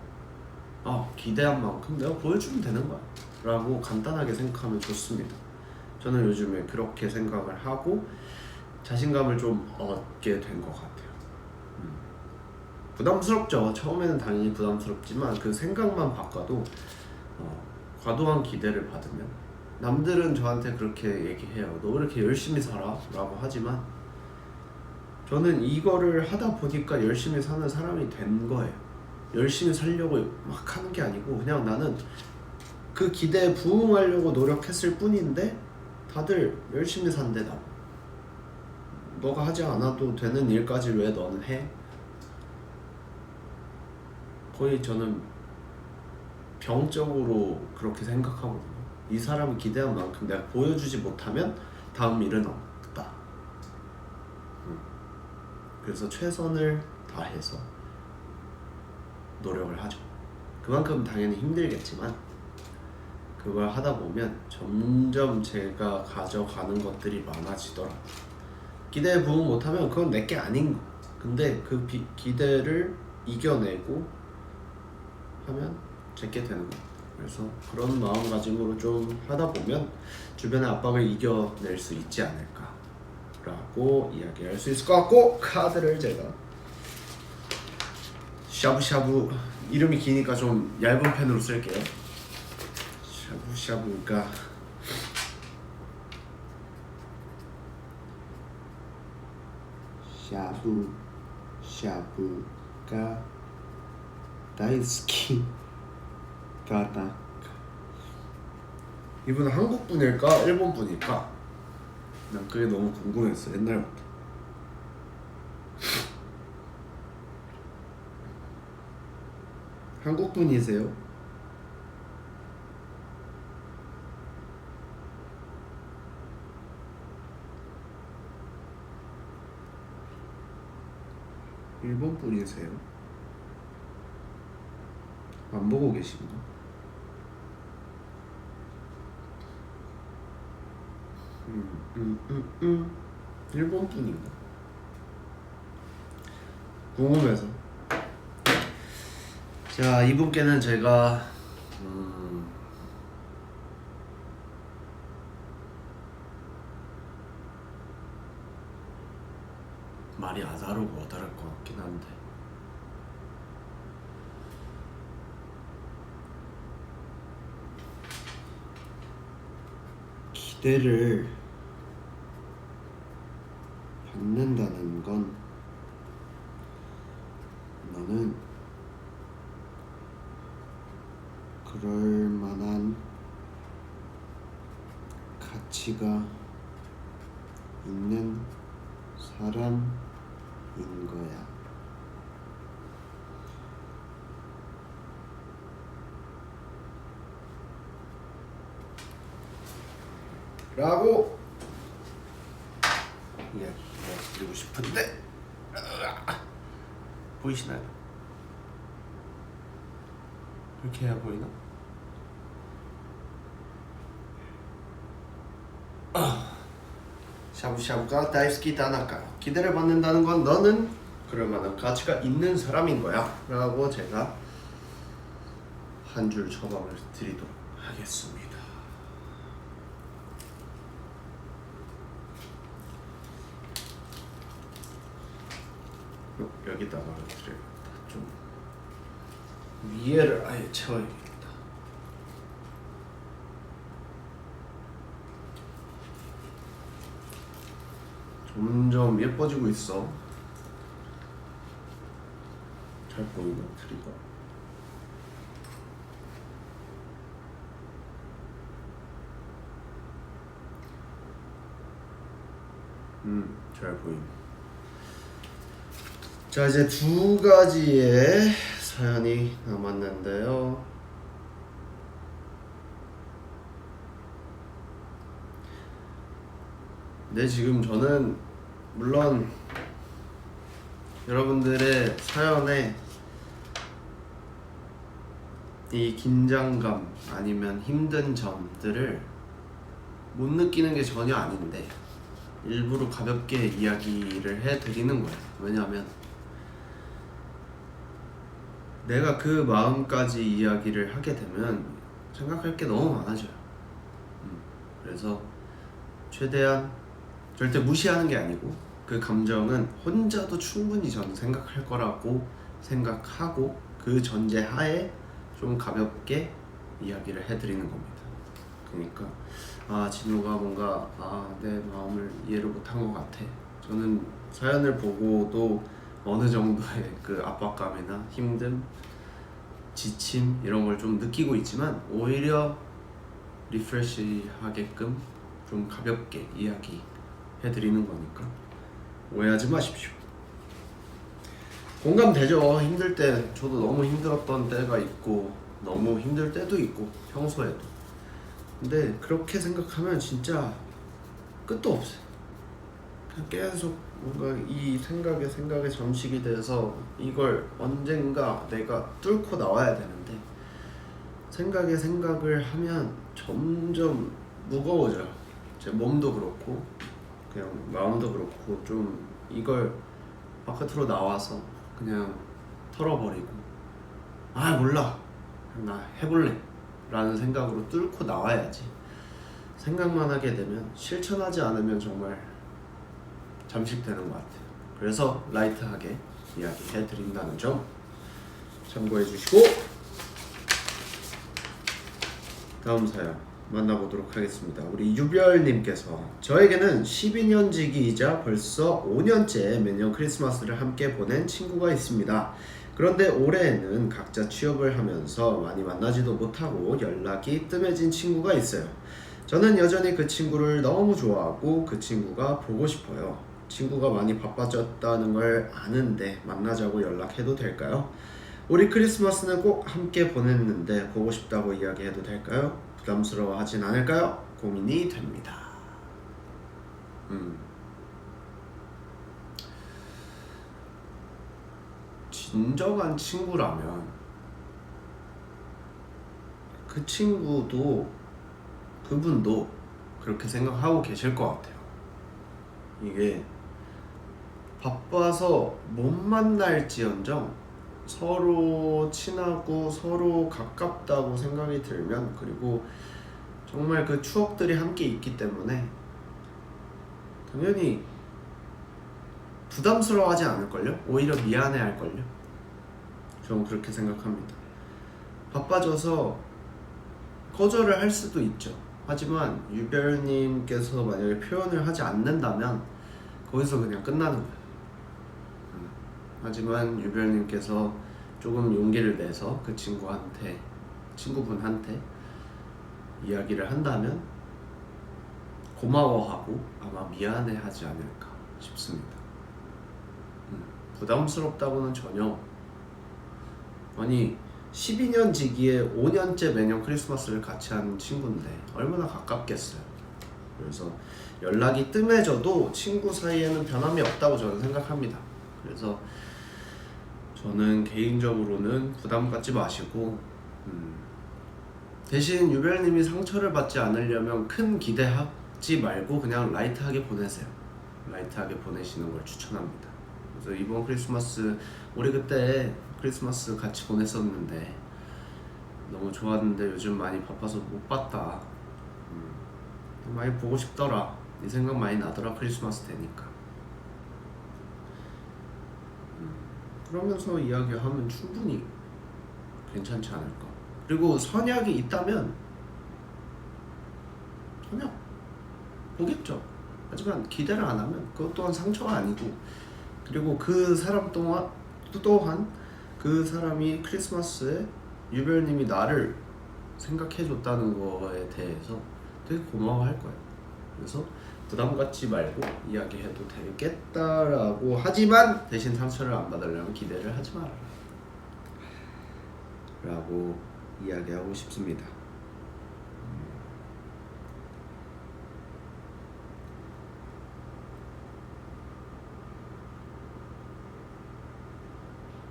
기대한 만큼 내가 보여주면 되는 거야 라고 간단하게 생각하면 좋습니다. 저는 요즘에 그렇게 생각을 하고 자신감을 좀 얻게 된 것 같아요. 부담스럽죠. 처음에는 당연히 부담스럽지만 그 생각만 바꿔도 과도한 기대를 받으면 남들은 저한테 그렇게 얘기해요. 너 왜 이렇게 열심히 살아? 라고 하지만 저는 이거를 하다 보니까 열심히 사는 사람이 된 거예요. 열심히 살려고 막 하는 게 아니고 그냥 나는 그 기대에 부응하려고 노력했을 뿐인데 다들 열심히 산대. 나 너가 하지 않아도 되는 일까지 왜 너는 해? 거의 저는 병적으로 그렇게 생각하거든요. 이 사람이 기대한 만큼 내가 보여주지 못하면 다음 일은 없다. 그래서 최선을 다해서 노력을 하죠. 그만큼 당연히 힘들겠지만 그걸 하다 보면 점점 제가 가져가는 것들이 많아지더라고요. 기대에 부응 못하면 그건 내게 아닌 거. 근데 그 기대를 이겨내고 하면 제게 되는 거. 그래서 그런 마음가짐으로 좀 하다 보면 주변의 압박을 이겨낼 수 있지 않을까 라고 이야기할 수 있을 것 같고, 카드를 제가 샤브샤브, 이름이 기니까 좀 얇은 펜으로 쓸게요. 샤브샤브가 샤브샤브가 다이스키 다나카. 이분은 한국 분일까 일본 분일까? 난 그게 너무 궁금했어 옛날부터. 한국 분이세요? 일본 분이세요? 안 보고 계신가? 일본 분인가? 궁금해서. 자, 이분께는 제가 말이 아다르고 어다를 것 같긴 한데 기대를 받는다는 건 너는 그럴 만한 가치가 있는 사람인 거야. 라고 말씀드리고 싶은데 보이시나요? 이렇게 해야 보이나? 샤브샤브가 다이스키 다나카. 기대를 받는다는 건 너는 그럴 만한 가치가 있는 사람인 거야 라고 제가 한 줄 처방을 드리도록 하겠습니다. 여기다가 드려야겠다. 좀 위에를 아예 채워야겠다. 점점 예뻐지고 있어. 잘 보이나? 트리가. 잘 보이네. 자, 이제 두 가지의 사연이 남았는데요. 네, 지금 저는 물론 여러분들의 사연에 이 긴장감 아니면 힘든 점들을 못 느끼는 게 전혀 아닌데 일부러 가볍게 이야기를 해드리는 거예요. 왜냐하면 내가 그 마음까지 이야기를 하게 되면 생각할 게 너무 많아져요. 그래서 최대한 절대 무시하는 게 아니고 그 감정은 혼자도 충분히 저는 생각할 거라고 생각하고 그 전제 하에 좀 가볍게 이야기를 해드리는 겁니다. 그러니까 진우가 뭔가 내 마음을 이해를 못한 것 같아. 저는 사연을 보고도 어느 정도의 그 압박감이나 힘듦, 지침 이런 걸 좀 느끼고 있지만 오히려 리프레시 하게끔 좀 가볍게 이야기 해드리는 거니까 오해하지 마십시오. 공감되죠. 힘들 때 저도 너무 힘들었던 때가 있고 너무 힘들 때도 있고 평소에도. 근데 그렇게 생각하면 진짜 끝도 없어요. 그냥 계속 뭔가 이 생각에 잠식이 돼서 이걸 언젠가 내가 뚫고 나와야 되는데 생각을 하면 점점 무거워져요. 제 몸도 그렇고 그냥 마음도 그렇고 좀 이걸 바깥으로 나와서 그냥 털어버리고 몰라 나 해볼래 라는 생각으로 뚫고 나와야지. 생각만 하게 되면 실천하지 않으면 정말 잠식되는 것 같아요. 그래서 라이트하게 이야기해드린다는 점 참고해 주시고 다음 사연 만나보도록 하겠습니다. 우리 유별님께서 저에게는 12년지기이자 벌써 5년째 매년 크리스마스를 함께 보낸 친구가 있습니다. 그런데 올해에는 각자 취업을 하면서 많이 만나지도 못하고 연락이 뜸해진 친구가 있어요. 저는 여전히 그 친구를 너무 좋아하고 그 친구가 보고 싶어요. 친구가 많이 바빠졌다는 걸 아는데 만나자고 연락해도 될까요? 우리 크리스마스는 꼭 함께 보냈는데 보고 싶다고 이야기해도 될까요? 부담스러워하진 않을까요? 고민이 됩니다. 진정한 친구라면 그 친구도 그분도 그렇게 생각하고 계실 것 같아요. 이게 바빠서 못 만날지언정 서로 친하고 서로 가깝다고 생각이 들면 그리고 정말 그 추억들이 함께 있기 때문에 당연히 부담스러워하지 않을걸요? 오히려 미안해할걸요? 저는 그렇게 생각합니다. 바빠져서 거절을 할 수도 있죠. 하지만 유별님께서 만약에 표현을 하지 않는다면 거기서 그냥 끝나는 거예요. 하지만 유별님께서 조금 용기를 내서 그 친구분한테 이야기를 한다면 고마워하고 아마 미안해하지 않을까 싶습니다. 부담스럽다고는 전혀. 아니 12년 지기에 5년째 매년 크리스마스를 같이 하는 친구인데 얼마나 가깝겠어요. 그래서 연락이 뜸해져도 친구 사이에는 변함이 없다고 저는 생각합니다. 그래서 저는 개인적으로는 부담 갖지 마시고 대신 유별님이 상처를 받지 않으려면 큰 기대하지 말고 그냥 라이트하게 보내세요. 라이트하게 보내시는 걸 추천합니다. 그래서 이번 크리스마스 우리 그때 크리스마스 같이 보냈었는데 너무 좋았는데 요즘 많이 바빠서 못 봤다. 많이 보고 싶더라. 이 생각 많이 나더라. 크리스마스 되니까. 그러면서 이야기하면 충분히 괜찮지 않을까. 그리고 선약이 있다면 선약 보겠죠. 하지만 기대를 안 하면 그것 또한 상처가 아니고, 그리고 그 사람 또한 그 사람이 크리스마스에 유별님이 나를 생각해줬다는 거에 대해서 되게 고마워할 거예요. 그래서 부담 갖지 말고 이야기해도 되겠다라고, 하지만 대신 상처를 안 받으려면 기대를 하지 말아라 라고 이야기하고 싶습니다.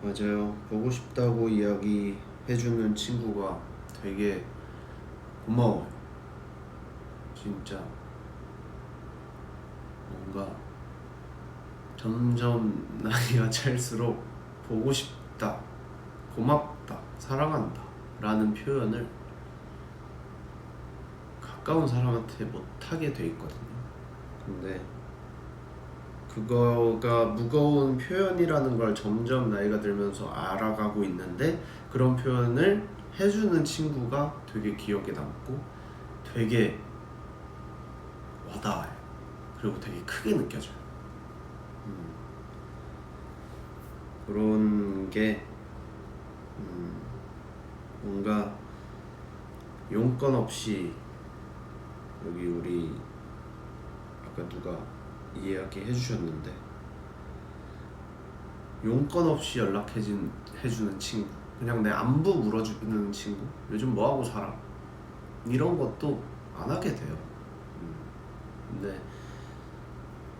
맞아요. 보고 싶다고 이야기해주는 친구가 되게 고마워요. 진짜 뭔가 점점 나이가 찰수록 보고 싶다, 고맙다, 사랑한다 라는 표현을 가까운 사람한테 못하게 돼 있거든요. 근데 그거가 무거운 표현이라는 걸 점점 나이가 들면서 알아가고 있는데, 그런 표현을 해주는 친구가 되게 기억에 남고 되게 와닿아요. 그리고 되게 크게 느껴져요. 그런 게 뭔가 용건 없이, 여기 우리 아까 누가 이야기 해주셨는데, 용건 없이 해주는 친구, 그냥 내 안부 물어주는 친구, 요즘 뭐하고 살아? 이런 것도 안 하게 돼요. 근데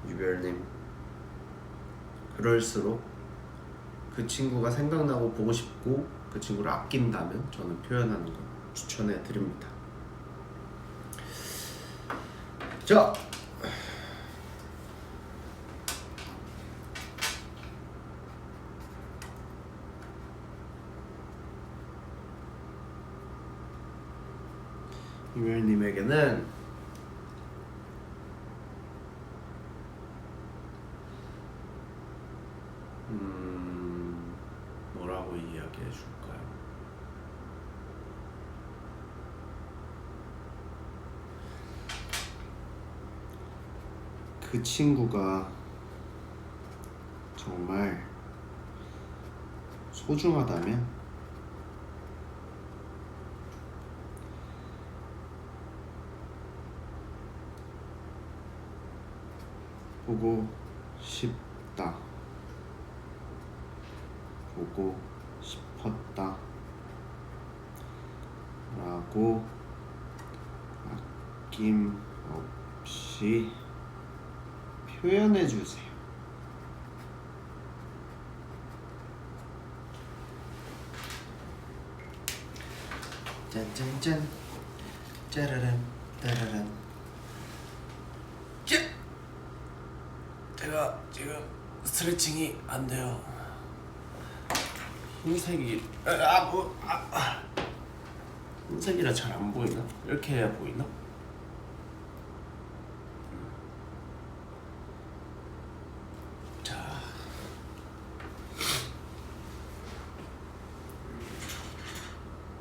유별님, 그럴수록 그 친구가 생각나고 보고 싶고 그 친구를 아낀다면 저는 표현하는 거 추천해 드립니다. 자, 유별님에게는 뭐라고 이야기해 줄까요? 그 친구가 정말 소중하다면 보고 싶다, 보고 싶었다 라고 아낌없이 표현해주세요. 짠짠짠, 짜라란 따라란. 제가 지금 스트레칭이 안 돼요. 흰색이 흰색이라 잘 안 보이나? 이렇게 해야 보이나? 자,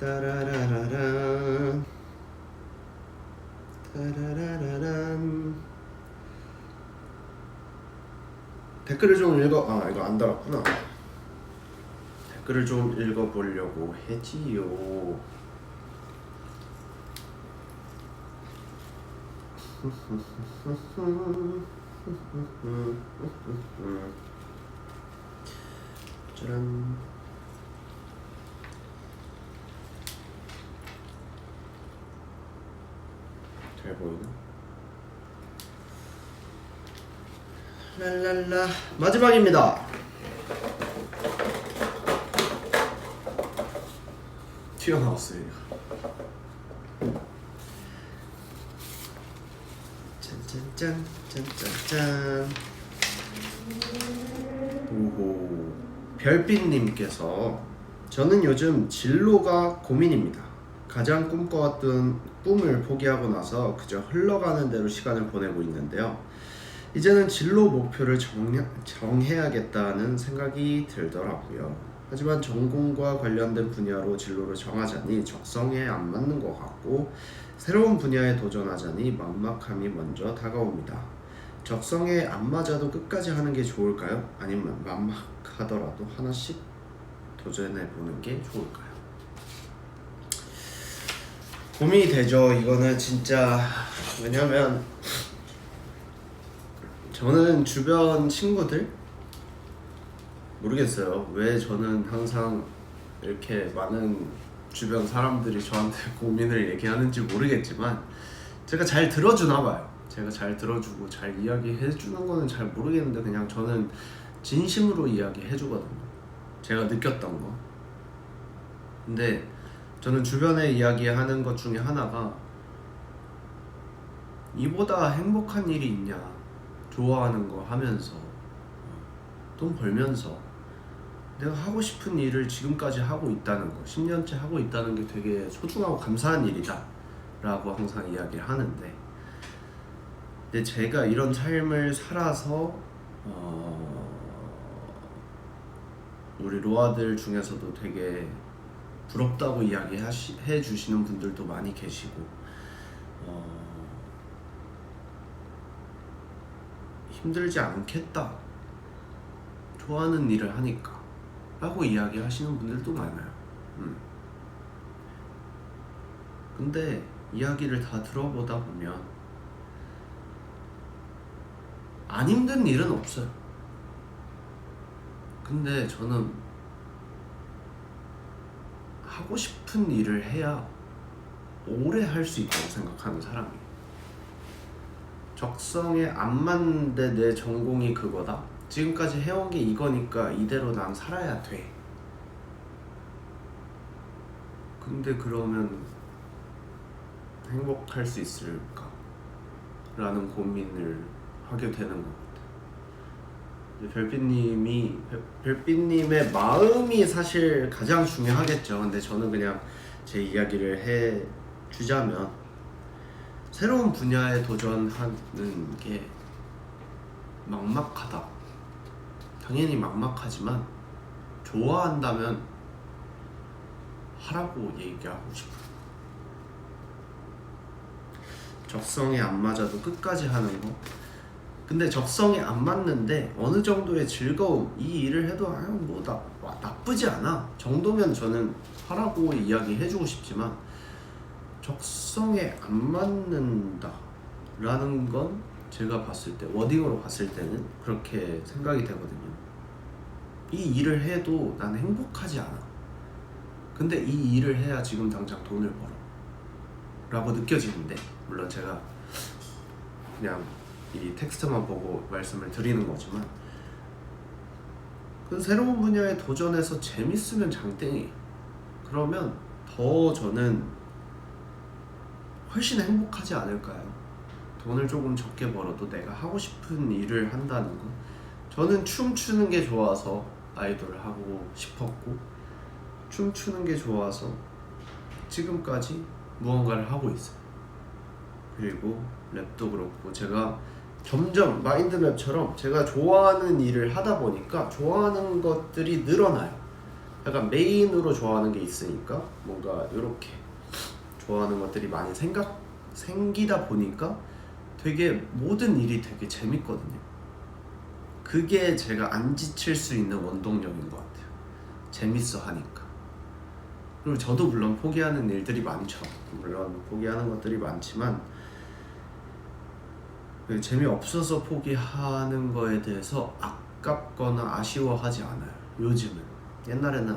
따라라라란 따라라라란. 댓글을 좀 읽어. 이거 안 달았구나. 댓글을 좀 읽어보려고 해지요. 짜란. 잘 보이나? 랄랄라. 마지막입니다. 튀어나왔어요. 짠짠짠 짠짠짠. 별빛님께서 저는 요즘 진로가 고민입니다. 가장 꿈꿔왔던 꿈을 포기하고 나서 그저 흘러가는 대로 시간을 보내고 있는데요. 이제는 진로 목표를 정해야겠다는 생각이 들더라고요. 하지만 전공과 관련된 분야로 진로를 정하자니 적성에 안 맞는 것 같고 새로운 분야에 도전하자니 막막함이 먼저 다가옵니다. 적성에 안 맞아도 끝까지 하는 게 좋을까요? 아니면 막막하더라도 하나씩 도전해보는 게 좋을까요? 고민이 되죠. 이거는 진짜. 왜냐면 저는 주변 친구들 모르겠어요. 왜 저는 항상 이렇게 많은 주변 사람들이 저한테 고민을 얘기하는지 모르겠지만 제가 잘 들어주나 봐요. 제가 잘 들어주고 잘 이야기해주는 거는 잘 모르겠는데 그냥 저는 진심으로 이야기해주거든요. 제가 느꼈던 거. 근데 저는 주변에 이야기하는 것 중에 하나가 이보다 행복한 일이 있냐, 좋아하는 거 하면서 돈 벌면서 내가 하고 싶은 일을 지금까지 하고 있다는 거, 10년째 하고 있다는 게 되게 소중하고 감사한 일이다 라고 항상 이야기를 하는데, 근데 제가 이런 삶을 살아서 우리 로아들 중에서도 되게 부럽다고 이야기해 주시는 분들도 많이 계시고 힘들지 않겠다, 좋아하는 일을 하니까 라고 이야기하시는 분들도 많아요. 근데 이야기를 다 들어보다 보면 안 힘든 일은 없어요. 근데 저는 하고 싶은 일을 해야 오래 할 수 있다고 생각하는 사람이에요. 적성에 안 맞는데 내 전공이 그거다, 지금까지 해온 게 이거니까 이대로 난 살아야 돼. 근데 그러면 행복할 수 있을까? 라는 고민을 하게 되는 것 같아요. 별빛님의 마음이 사실 가장 중요하겠죠. 근데 저는 그냥 제 이야기를 해주자면, 새로운 분야에 도전하는 게 막막하다. 당연히 막막하지만 좋아한다면 하라고 얘기하고 싶어요. 적성에 안 맞아도 끝까지 하는 거. 근데 적성에 안 맞는데 어느 정도의 즐거움, 이 일을 해도 뭐 나쁘지 않아 정도면 저는 하라고 이야기해주고 싶지만, 적성에 안 맞는다 라는 건 제가 봤을 때, 워딩으로 봤을 때는 그렇게 생각이 되거든요. 이 일을 해도 난 행복하지 않아. 근데 이 일을 해야 지금 당장 돈을 벌어 라고 느껴지는데, 물론 제가 그냥 이 텍스트만 보고 말씀을 드리는 거지만, 그 새로운 분야에 도전해서 재밌으면 장땡이, 그러면 더 저는 훨씬 행복하지 않을까요? 돈을 조금 적게 벌어도 내가 하고 싶은 일을 한다는 거. 저는 춤추는 게 좋아서 아이돌을 하고 싶었고, 춤추는 게 좋아서 지금까지 무언가를 하고 있어요. 그리고 랩도 그렇고, 제가 점점 마인드맵처럼 제가 좋아하는 일을 하다 보니까 좋아하는 것들이 늘어나요. 약간 메인으로 좋아하는 게 있으니까 뭔가 이렇게 좋아하는 것들이 많이 생기다 보니까 되게 모든 일이 되게 재밌거든요. 그게 제가 안 지칠 수 있는 원동력인 것 같아요. 재밌어 하니까. 그리고 저도 물론 포기하는 일들이 많죠. 물론 포기하는 것들이 많지만 재미없어서 포기하는 거에 대해서 아깝거나 아쉬워하지 않아요. 요즘은. 옛날에는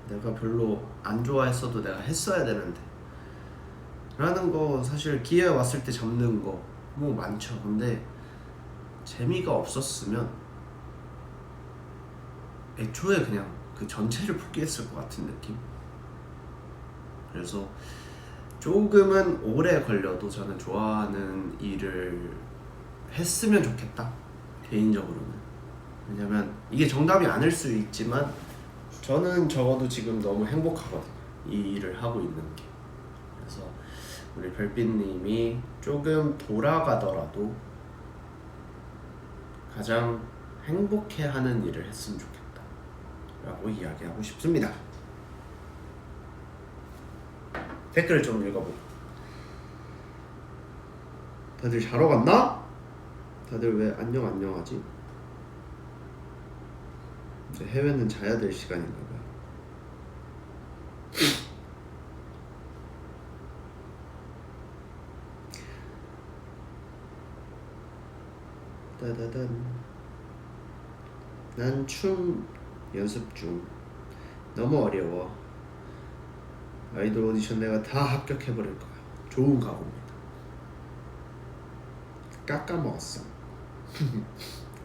내가 별로 안 좋아했어도 내가 했어야 되는데 라는 거, 사실 기회 왔을 때 잡는 거 뭐 많죠. 근데 재미가 없었으면 애초에 그냥 그 전체를 포기했을 것 같은 느낌. 그래서 조금은 오래 걸려도 저는 좋아하는 일을 했으면 좋겠다, 개인적으로는. 왜냐면 이게 정답이 아닐 수 있지만 저는 적어도 지금 너무 행복하거든요. 이 일을 하고 있는 게. 그래서 우리 별빛님이 조금 돌아가더라도 가장 행복해하는 일을 했으면 좋겠다 라고 이야기하고 싶습니다. 댓글 좀 읽어볼게요. 다들 자러 갔나? 다들 왜 안녕 안녕하지? 이제 해외는 자야 될 시간인가봐요. 따다단. 난 춤 연습 중. 너무 어려워. 아이돌 오디션 내가 다 합격해버릴 거야. 좋은 각오입니다. 깎아 먹었어.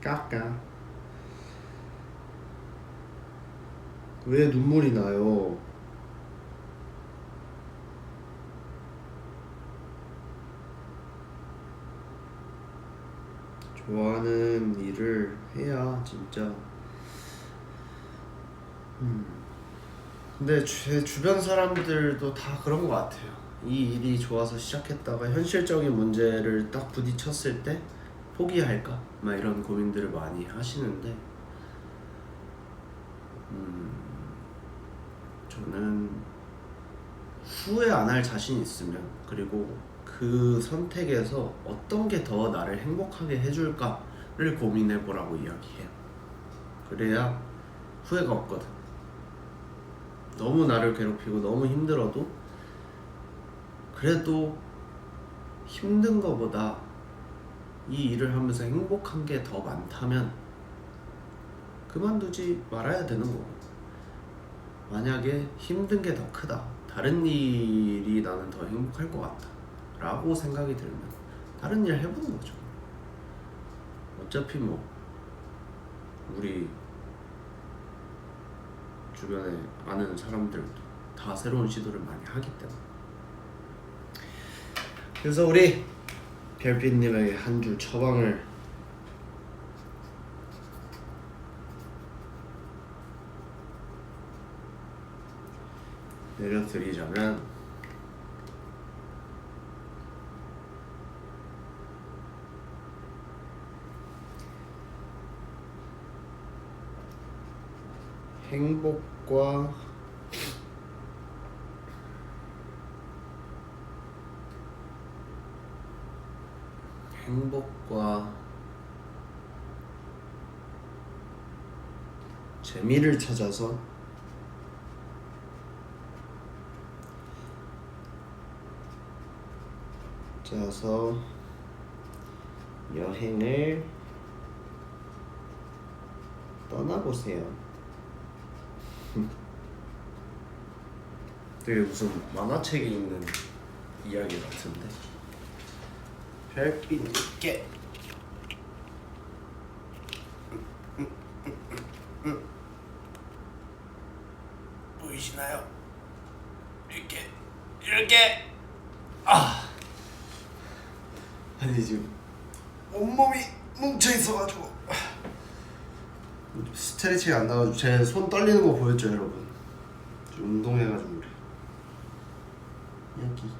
깎아. 왜 눈물이 나요? 좋아하는 일을 해야 진짜. 근데 제 주변 사람들도 다 그런 것 같아요. 이 일이 좋아서 시작했다가 현실적인 문제를 딱 부딪혔을 때 포기할까? 막 이런 고민들을 많이 하시는데 저는 후회 안 할 자신 있으면, 그리고 그 선택에서 어떤 게 더 나를 행복하게 해줄까를 고민해 보라고 이야기해요. 그래야 후회가 없거든. 너무 나를 괴롭히고 너무 힘들어도 그래도 힘든 거보다 이 일을 하면서 행복한 게 더 많다면 그만두지 말아야 되는 거고, 만약에 힘든 게 더 크다, 다른 일이 나는 더 행복할 것 같다 라고 생각이 들면 다른 일 해보는 거죠. 어차피 뭐 우리 주변에 아는 사람들도 다 새로운 시도를 많이 하기 때문에. 그래서 우리 별빛님에게 한 줄 처방을 내려드리자면, 행복과 재미를 찾아서 여행을 떠나보세요. 되게 무슨 만화책에 있는 이야기 같은데. 별빛님께 보이시나요? 이렇게 아니 지금 온몸이 뭉쳐 있어가지고 스트레칭이 안 나가지고 제 손 떨리는 거 보였죠 여러분? 좀 운동해가지고 그래. 여기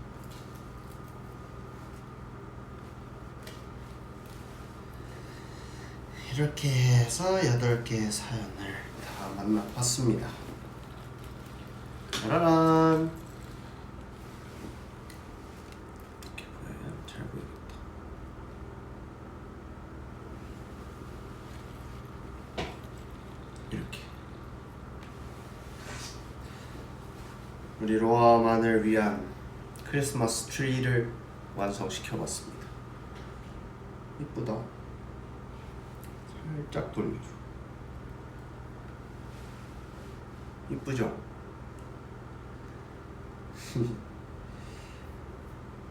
이렇게 해서 8개의 사연을 다 만나봤습니다. 짜라란. 이렇게 보여요? 잘 보이겠다. 이렇게 우리 로아만을 위한 크리스마스 트리를 완성시켜봤습니다. 이쁘다. 살짝 돌려줘. 이쁘죠?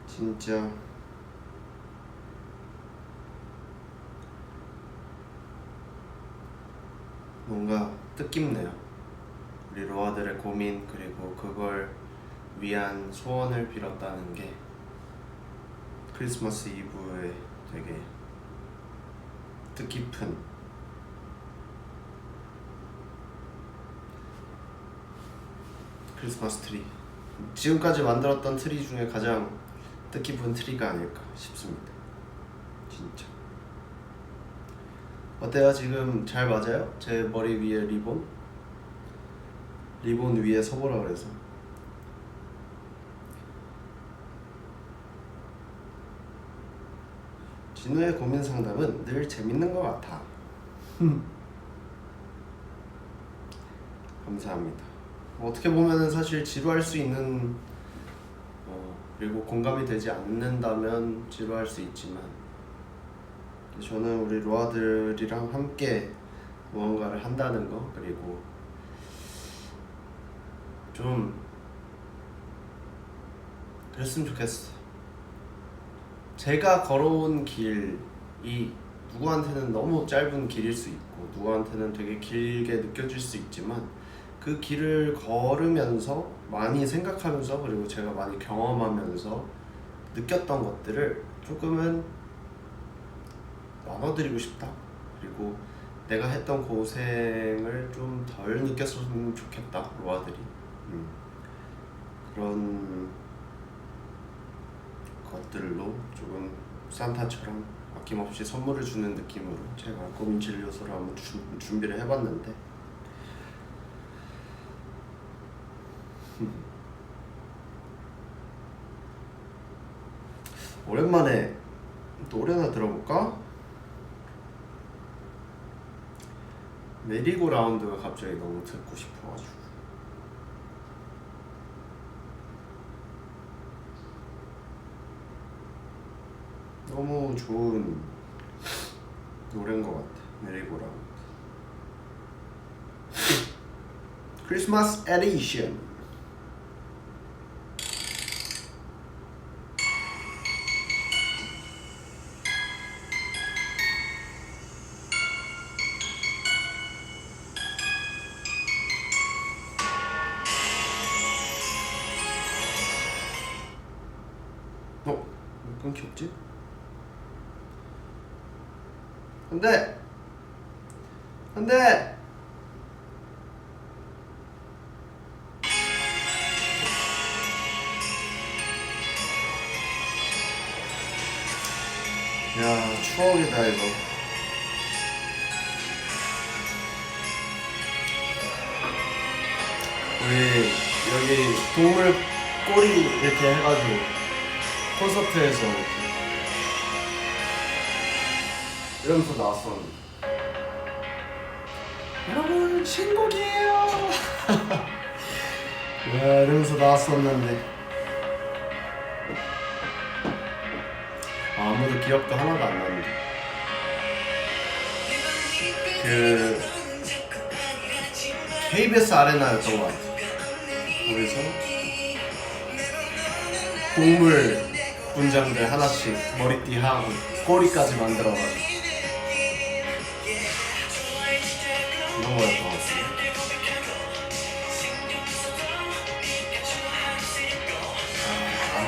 진짜 뭔가 뜻깊네요. 우리 로아들의 고민, 그리고 그걸 위한 소원을 빌었다는 게 크리스마스 이브에 되게 뜻깊은 크리스마스 트리. 지금까지 만들었던 트리 중에 가장 뜻깊은 트리가 아닐까 싶습니다. 진짜. 어때요? 지금 잘 맞아요? 제 머리 위에 리본 위에 서보라 그래서. 진우의 고민 상담은 늘 재밌는 것 같아. 감사합니다. 어떻게 보면은 사실 지루할 수 있는 그리고 공감이 되지 않는다면 지루할 수 있지만 저는 우리 로아들이랑 함께 무언가를 한다는 거, 그리고 좀 그랬으면 좋겠어. 제가 걸어온 길이 누구한테는 너무 짧은 길일 수 있고 누구한테는 되게 길게 느껴질 수 있지만 그 길을 걸으면서 많이 생각하면서 그리고 제가 많이 경험하면서 느꼈던 것들을 조금은 나눠드리고 싶다. 그리고 내가 했던 고생을 좀 덜 느꼈으면 좋겠다, 로아들이. 그런 것들로 조금 산타처럼 아낌없이 선물을 주는 느낌으로 제가 고민 진료소를 한번 준비를 해봤는데 오랜만에 노래나 들어볼까? 메리고라운드가 갑자기 너무 듣고 싶어가지고. 너무 좋은 노래인 것 같아. 메리고라운드 크리스마스 에디션. 왜 끊겼지? 안돼! 안돼! 야, 추억이다 이거. 우리 여기 동물 꼬리 이렇게 해가지고 콘서트에서 이러면서 나왔었는데, 여러분 신곡이에요. 야, 이러면서 나왔었는데 아무도 기억도 하나도 안 나는데 그 KBS 아레나였던 것 같아. 거기서 동물 분장들 하나씩 머리띠 하고 꼬리까지 만들어가지고 이런 거였던 것 같습니다.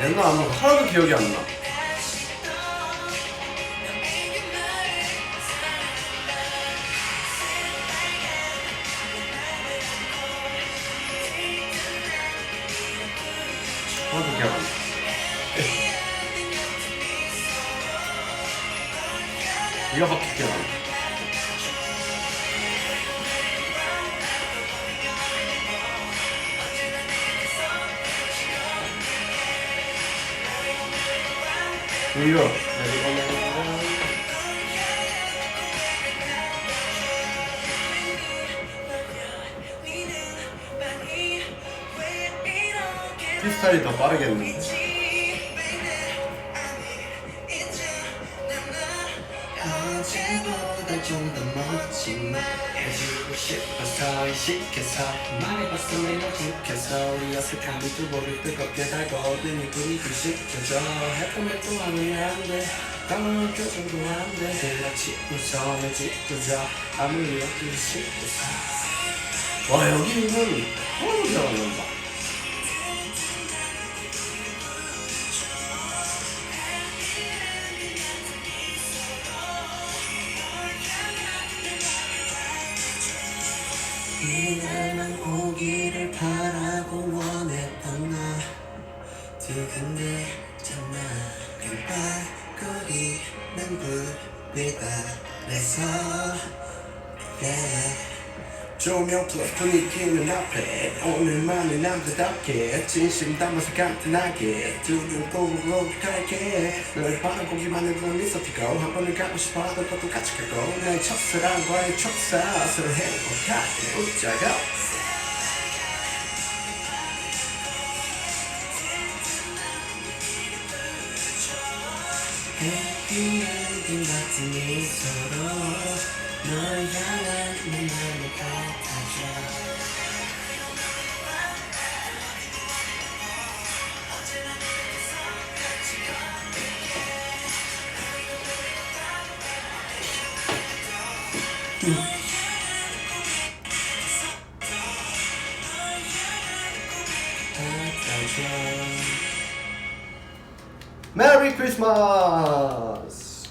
옛날 아무 하나도 기억이 안 나. 하나도 기억 안 나. 이거밖에 기억 안 나. 이거 프리스타일이 더 빠르겠는데. 어제보다 좀 더 멋진 해주고 싶어서 의식해서 말해봤으면 오죽해서 우리 어색함이 두보를 뜨겁게 달궈오더니 불이 뒤집혀져 해보면 또 하면 안돼 당황한 표정도 안돼 대같이 웃어 짓고져 아무리 어떻게 싶어서. 와, 여기는 하나도 기억 안 난다. 난 고기를 바라고 원했던 너 두근대잖아 깜빡거리는 불빛 아래서 yeah. 조명 플러스 분위기는 앞에 오늘만은 남자답게 진심 담아서 간단하게 두 눈 보고 갈게 널 바라보기만 해도 넌 미소티고 한 번은 가고 싶어도 또 똑같이 가고 나의 첫사랑과의 촉사 서로 행복하게 웃자고 해피엔딩 같은 미소로 널 향한 내 맘을 같아줘 메리 크리스마스!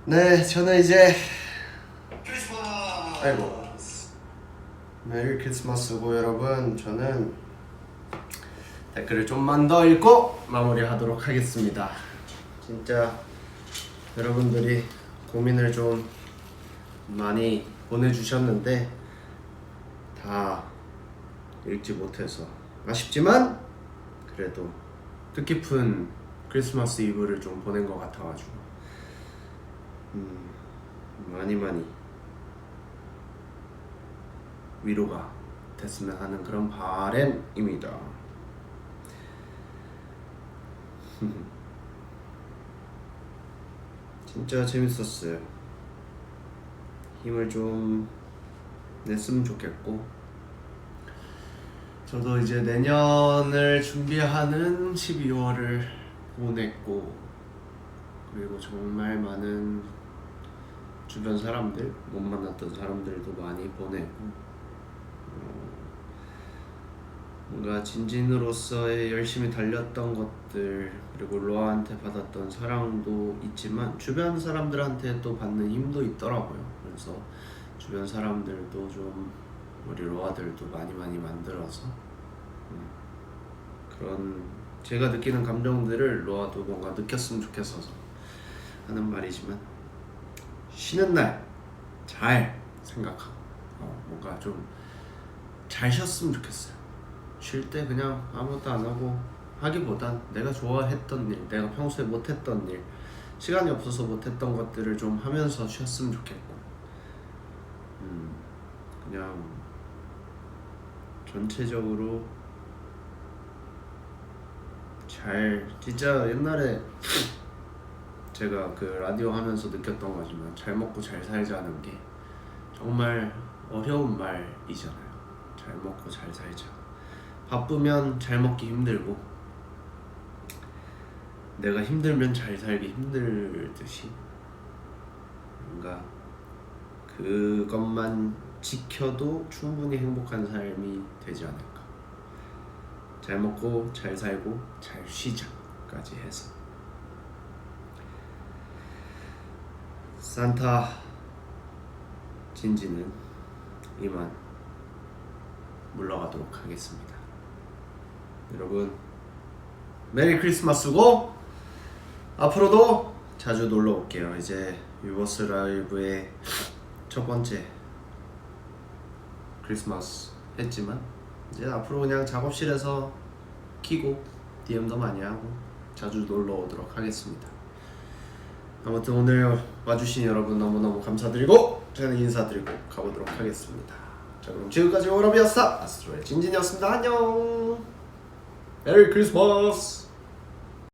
네, 저는 이제 아이고 메리 크리스마스고 여러분 저는 댓글을 좀만 더 읽고 마무리하도록 하겠습니다. 진짜 여러분들이 고민을 좀 많이 보내주셨는데 다 읽지 못해서 아쉽지만 그래도 뜻깊은 크리스마스 이브를 좀 보낸 것 같아가지고 많이 위로가 됐으면 하는 그런 바람입니다. 진짜 재밌었어요. 힘을 좀 냈으면 좋겠고 저도 이제 내년을 준비하는 12월을 보냈고 그리고 정말 많은 주변 사람들 못 만났던 사람들도 많이 보내고 뭔가 진진으로서의 열심히 달렸던 것들 그리고 로아한테 받았던 사랑도 있지만 주변 사람들한테 또 받는 힘도 있더라고요. 그래서 주변 사람들도 좀 우리 로아들도 많이 만들어서 그런 제가 느끼는 감정들을 로아도 뭔가 느꼈으면 좋겠어서 하는 말이지만 쉬는 날 잘 생각하고 뭔가 좀 잘 쉬었으면 좋겠어요. 쉴 때 그냥 아무것도 안 하고 하기보단 내가 좋아했던 일, 내가 평소에 못했던 일, 시간이 없어서 못했던 것들을 좀 하면서 쉬었으면 좋겠고 그냥 전체적으로 잘 진짜 옛날에 제가 그 라디오 하면서 느꼈던 거지만 잘 먹고 잘 살자는 게 정말 어려운 말이잖아요. 잘 먹고 잘 살자. 바쁘면 잘 먹기 힘들고 내가 힘들면 잘 살기 힘들듯이 뭔가 그것만 지켜도 충분히 행복한 삶이 되지 않을까. 잘 먹고 잘 살고 잘 쉬자까지 해서 산타 진지는 이만 물러가도록 하겠습니다. 여러분 메리 크리스마스고 앞으로도 자주 놀러 올게요. 이제 유버스 라이브의 첫 번째 크리스마스 했지만 이제 앞으로 그냥 작업실에서 키고 DM도 많이 하고 자주 놀러 오도록 하겠습니다. 아무튼 오늘 와주신 여러분 너무너무 감사드리고 저는 인사드리고 가보도록 하겠습니다. 자 그럼 지금까지 워너비였어 아스트로의 진진이었습니다. 안녕. 메리 크리스마스.